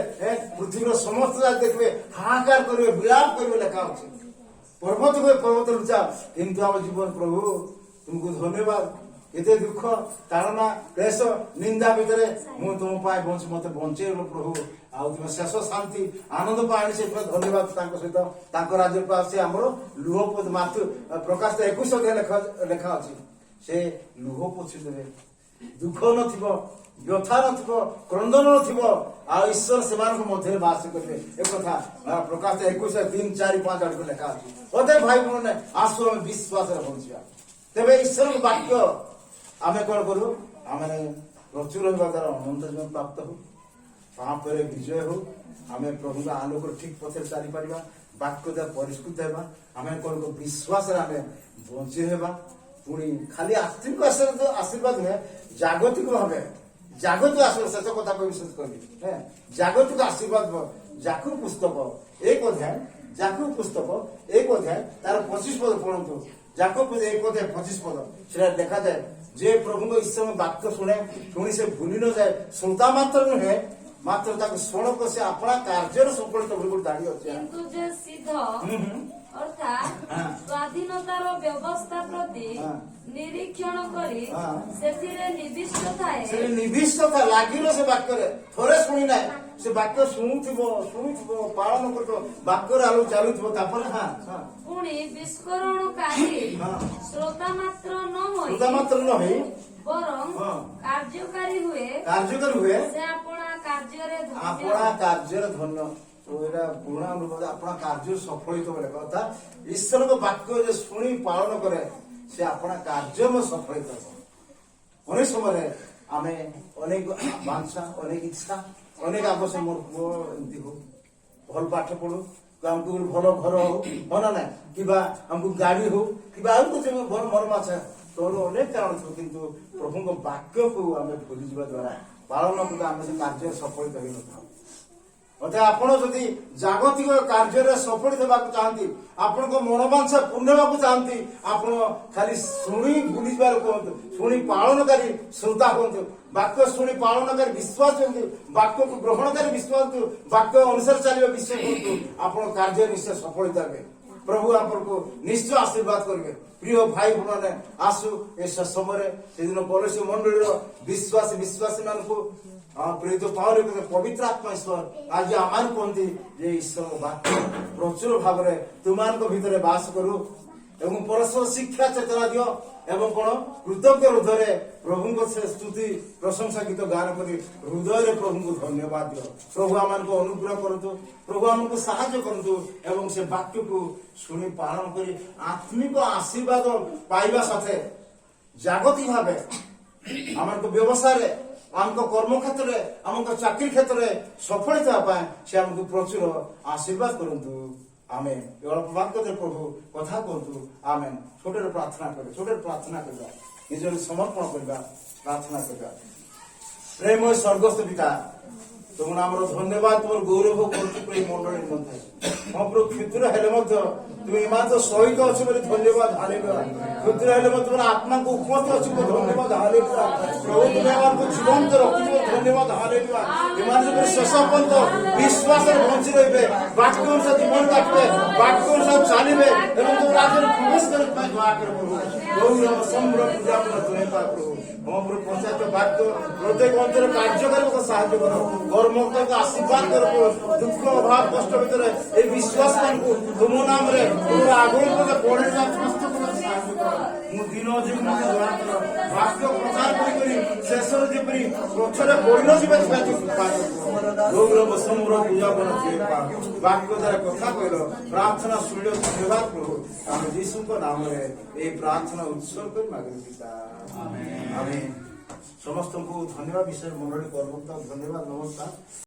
ପୃଥିବୀର ସମସ୍ତ ଜାତି ଦେଖିବେ, ହାହାକାର କରିବେ, ବିଳାପ କରିବେ, ଲେଖା ଅଛି। ପର୍ବତ ହୁଏ, ପର୍ବତ ଲୁଚା, କିନ୍ତୁ ଆମ ଜୀବନ ପ୍ରଭୁ ତୁମକୁ ଧନ୍ୟବାଦ। ଏତେ ଦୁଃଖ, ତାଳନା, କ୍ଲେଶ, ନିନ୍ଦା ଭିତରେ ମୁଁ ତୁମ ପାଇଁ ମତେ ବଞ୍ଚେଇବ ପ୍ରଭୁ। ଆଉ ତୁମେ ଶେଷ ଶାନ୍ତି ଆନନ୍ଦ ପାଣି, ସେଥିପାଇଁ ଧନ୍ୟବାଦ। ତାଙ୍କ ସହିତ ତାଙ୍କ ରାଜ୍ୟକୁ ଆସି ଆମର ଲୁହ ପ୍ରକାଶ 21 ଲେଖା ଅଛି। ସେ ଲୁହ ପୋଛି ଦେବେ, ଦୁଃଖ ନଥିବ, ବ୍ୟଥା ନଥିବ, କ୍ରନ୍ଦନ ନଥିବ, ଆଉ ଈଶ୍ୱର ସେମାନଙ୍କ ମଧ୍ୟରେ ବାସ କରିବେ। ଏକଥା ପ୍ରକାଶ 21:3-4-5 ଆଡକୁ ଲେଖା ଅଛି। ଅତେ ଭାଇ ଭଉଣୀ, ଆସୁ ଆମେ ବିଶ୍ୱାସରେ ବଞ୍ଚିବା। ତେବେ ଈଶ୍ୱରଙ୍କ ବାକ୍ୟ ଆମେ କଣ କରୁ? ଆମେ ପ୍ରଚୁର ହେବା ଦ୍ୱାରା ଅନନ୍ତ ଜୀବନ ପ୍ରାପ୍ତ ହଉ, ତାପରେ ବିଜୟ ହଉ, ଆମେ ପ୍ରଭୁଙ୍କ ଆଲୋକରେ ଠିକ ପଥରେ ଚାଲିପାରିବା, ବାକ୍ୟ ଦ୍ୱାରା ପରିଷ୍କୃତ ହେବା। ଆମେ କଣ କରୁ? ବିଶ୍ୱାସରେ ଆମେ ବଞ୍ଚି ହେବା। ପୁଣି ଖାଲି ଆର୍ଥିକ ଆଶୀର୍ବାଦ ନୁହେଁ, ଜାଗତିକ ଭାବେ, ଜାଗତିକ ଆଶୀର୍ବାଦ, ଶେଷ କଥା କହି ବିଶେଷ କରିବି, ଜାଗତିକ ଆଶୀର୍ବାଦ। ଜାକୁର ପୁସ୍ତକ 1 ଅଧ୍ୟାୟ ଜାକବ ପୁସ୍ତକ 1 ଅଧ୍ୟାୟ ତାର 25 ପଦ ପଢନ୍ତୁ। ଜାକବ 1 ଅଧ୍ୟାୟ 25 ପଦ ସେଟା ଦେଖାଯାଏ ଯେ ପ୍ରଭୁଙ୍କ ଈଶ୍ୱରଙ୍କ ବାକ୍ୟ ଶୁଣି ସେ ଭୁଲି ନ ଯାଏ, ଶ୍ରୋତା ମାତ୍ର ନୁହେଁ ମାତ୍ର ତାକୁ ଶୁଣକ ସେ ଆପଣା କାର୍ଯ୍ୟରେ ସଫଳିତ ବୋଲି ଗୋଟେ ଦାଡ଼ି ଅଛି। କିନ୍ତୁ ଯେ ସିଦ୍ଧ ଅର୍ଥାତ୍ ସ୍ୱାଧୀନତାର ବ୍ୟବସ୍ଥା ପ୍ରତି ନିରୀକ୍ଷଣ କରି ସେଥିରେ ନିବିଷ୍ଟ ଥାଏ। ସେ ନିବିଷ୍ଟ ଥାଏ, ଲାଗିବ ସେ ବାକ୍ୟରେ, ଥରେ ଶୁଣି ନାହିଁ, ସେ ବାକ୍ୟ ଶୁଣୁଥିବ ପାଳନ କରୁଥିବ, ବାକ୍ୟରେ ଆଳୁ ଚାଲୁଥିବ। ତାପରେ ପୁଣି ବିସ୍ଫୋରଣକାରୀ ଶ୍ରୋତା ମାତ୍ର ନ ହୋଇ ବରଂ କାର୍ଯ୍ୟକାରୀ ହୁଏ ସେ ଆପଣା କାର୍ଯ୍ୟରେ ଧନ୍ୟ। ଏଇଟା ପୁରୁଣା ଅନୁଭବ, ଆପଣ କାର୍ଯ୍ୟ ସଫଳିତ ବୋଲେ କଥା। ଈଶ୍ୱରଙ୍କ ବାକ୍ୟ ଯେ ଶୁଣି ପାଳନ କରେ ସେ ଆପଣା କାର୍ଯ୍ୟ ସଫଳିତ ହେବ। ଅନେକ ସମୟରେ ଆମେ ଅନେକ ବାଂଛା, ଅନେକ ଇଚ୍ଛା, ଅନେକ ଆବଶ୍ୟକ, ମୋର ପୁଅ ଏମିତି ହଉ, ଭଲ ପାଠ ପଢୁ, ଆମକୁ ଭଲ ଘର ହଉ, ହଁ ନା ନାଇଁ, କିମ୍ବା ଆମକୁ ଗାଡି ହଉ, କିମ୍ବା ଆଉ କିଛି ଭଲ ମରମ ଆଛା, ତୋର ଅନେକ କାରଣ ଥିବ। କିନ୍ତୁ ପ୍ରଭୁଙ୍କ ବାକ୍ୟକୁ ଆମେ ଭୁଲିଯିବା ଦ୍ୱାରା ପାଳନ କଲେ ଆମେ ସେ କାର୍ଯ୍ୟରେ ସଫଳିତ ହେଇନଥାଉ। ଅର୍ଥାତ୍ ଆପଣ ଯଦି ଜାଗତିକ କାର୍ଯ୍ୟରେ ସଫଳିତ ହେବାକୁ ଚାହାନ୍ତି, ଆପଣଙ୍କ ମନୋବାଂଛା ପୂର୍ଣ୍ଣ ହେବାକୁ ଚାହାନ୍ତି, ଆପଣ ଖାଲି ଶୁଣି ଭୁଲିଯିବାର କୁହନ୍ତୁ, ଶୁଣି ପାଳନକାରୀ ଶ୍ରୋତା ହୁଅନ୍ତୁ, ବାକ୍ୟ ଶୁଣି ପାଳନକାରୀ ବିଶ୍ୱାସ ହୁଅନ୍ତୁ, ବାକ୍ୟକୁ ଗ୍ରହଣକାରୀ ବିଶ୍ୱାସ, ବାକ୍ୟ ଅନୁସାରେ ଚାଲିବା ବିଶ୍ୱାସ ହୁଅନ୍ତୁ, ଆପଣ କାର୍ଯ୍ୟରେ ନିଶ୍ଚୟ ସଫଳିତ ହେବେ। ପ୍ରଭୁ ଆପଣଙ୍କୁ ନିଶ୍ଚୟ ଆଶୀର୍ବାଦ କରିବେ। ପ୍ରିୟ ଭାଇ ଭଉଣୀମାନେ, ଆସୁ ଏ ସମୟରେ ସେଦିନ କୌଣସି ମଣ୍ଡଳୀର ବିଶ୍ୱାସୀ ମାନଙ୍କୁ ପ୍ରେରିତ ପାଉଲ ପବିତ୍ର ଆତ୍ମା ଈଶ୍ୱର ଆଜି ଆମମାନଙ୍କୁ କୁହନ୍ତି ଯେ ଈଶ୍ୱର ବାକ୍ୟ ପ୍ରଚୁର ଭାବରେ ତୁମାନଙ୍କ ଭିତରେ ବାସ କରୁ ଏବଂ ପରସ୍ପର ଶିକ୍ଷା ଚେତନା ଦିଅ ଏବଂ କଣ କୃତଜ୍ଞ ହୃଦୟରେ ପ୍ରଭୁଙ୍କ ସ୍ତୁତି ପ୍ରଶଂସା ଗୀତ ଗାନ କରି ହୃଦୟରେ ପ୍ରଭୁଙ୍କୁ ଧନ୍ୟବାଦ ଦିଅ। ପ୍ରଭୁ ଆମମାନଙ୍କୁ ଅନୁଗ୍ରହ କରନ୍ତୁ, ପ୍ରଭୁ ଆମକୁ ସାହାଯ୍ୟ କରନ୍ତୁ ଏବଂ ସେ ବାକ୍ୟକୁ ଶୁଣି ପାଳନ କରି ଆତ୍ମିକ ଆଶୀର୍ବାଦ ପାଇବା ସାଥେ ଜାଗତିକ ଭାବେ ଆମଙ୍କ ବ୍ୟବସାୟରେ, ଆମଙ୍କ କର୍ମ କ୍ଷେତ୍ରରେ, ଆମଙ୍କ ଚାକିରି କ୍ଷେତ୍ରରେ ସଫଳିତ ହେବା ପାଇଁ ସେ ଆମକୁ ପ୍ରଚୁର ଆଶୀର୍ବାଦ କରନ୍ତୁ। ଆମେ ଅଳ୍ପ ବାକ୍ୟରେ ପ୍ରଭୁ କଥା କୁହନ୍ତୁ। ଆମେ ଛୋଟରେ ପ୍ରାର୍ଥନା କରିବା, ନିଜର ସମର୍ପଣ କରିବା, ପ୍ରାର୍ଥନା କରିବା। ପ୍ରେମ ସ୍ୱର୍ଗସ୍ଥ ପିତା, ତୁମ ନାମର ଧନ୍ୟବାଦ, ତୁମର ଗୌରବ କରୁଛୁ ପ୍ରେମ ମଣ୍ଡଳୀ ମଧ୍ୟ। ମୋ ପ୍ରଭୁ କ୍ଷୁଦ୍ର ହେଲେ ମଧ୍ୟ তুমি ইমান সহিত অছো বলে ধন্যবাদ, হালেলুয়া। ক্ষুদ্র হেলে মধ্যে তোমার আত্মাকে উপস্থিত অছো বলে ধন্যবাদ, হালেলুয়া। প্রভু তুমি আমাকে জীবন্ত রখিছ, ধন্যবাদ, হালেলুয়া। ইমান উপরে শেষ পর্যন্ত বিশ্বাসের বঞ্চি রইবে, বাক্য অনুসারে জীবন কাটবে, বাক্য অনুসারে চালিবে এবং তোমার রাজ্যের প্রবেশ করে তোমায় দোয়া করে প্রভু। গৌরব সম্ভ্র পূজা করে তুমি পা প্রভু। আমার পঞ্চায়েত বাক্য প্রত্যেক অঞ্চলে কার্যকারী সাহায্য করো, কর্মকর্তাকে আশীর্বাদ করো। দুঃখ অভাব কষ্ট ভিতরে এই বিশ্বাস মানুষ তুম নামে তোমার আগুন করে পড়ে যাওয়া সমস্ত সাহায্য করো। ମୁଁ ଦିନ ଜୀବନ ଦୟା କର, ବାକ୍ୟ ପ୍ରଚାର କରି ଶେଷରେ ଯେପରି ଗଛରେ ପଡ଼ିନ ଯିବେ ଗୌରବ ସମୂହ ପୂଜା କର। ବାକ୍ୟ ଦ୍ୱାରା କଥା କହିଲ, ପ୍ରାର୍ଥନା ଶୁଣିଲ, ଧନ୍ୟବାଦ ପ୍ରଭୁ। ଆମେ ଯୀଶୁଙ୍କ ନାମରେ ଏହି ପ୍ରାର୍ଥନା ଉତ୍ସର୍ଗ କରି ମାଗିଲୁ ପିତା, ଆମେ ସମସ୍ତଙ୍କୁ ଧନ୍ୟବାଦ। ବିଷୟ ମଣ୍ଡଳୀ କର୍ମକର୍ତ୍ତା ଧନ୍ୟବାଦ, ନମସ୍କାର।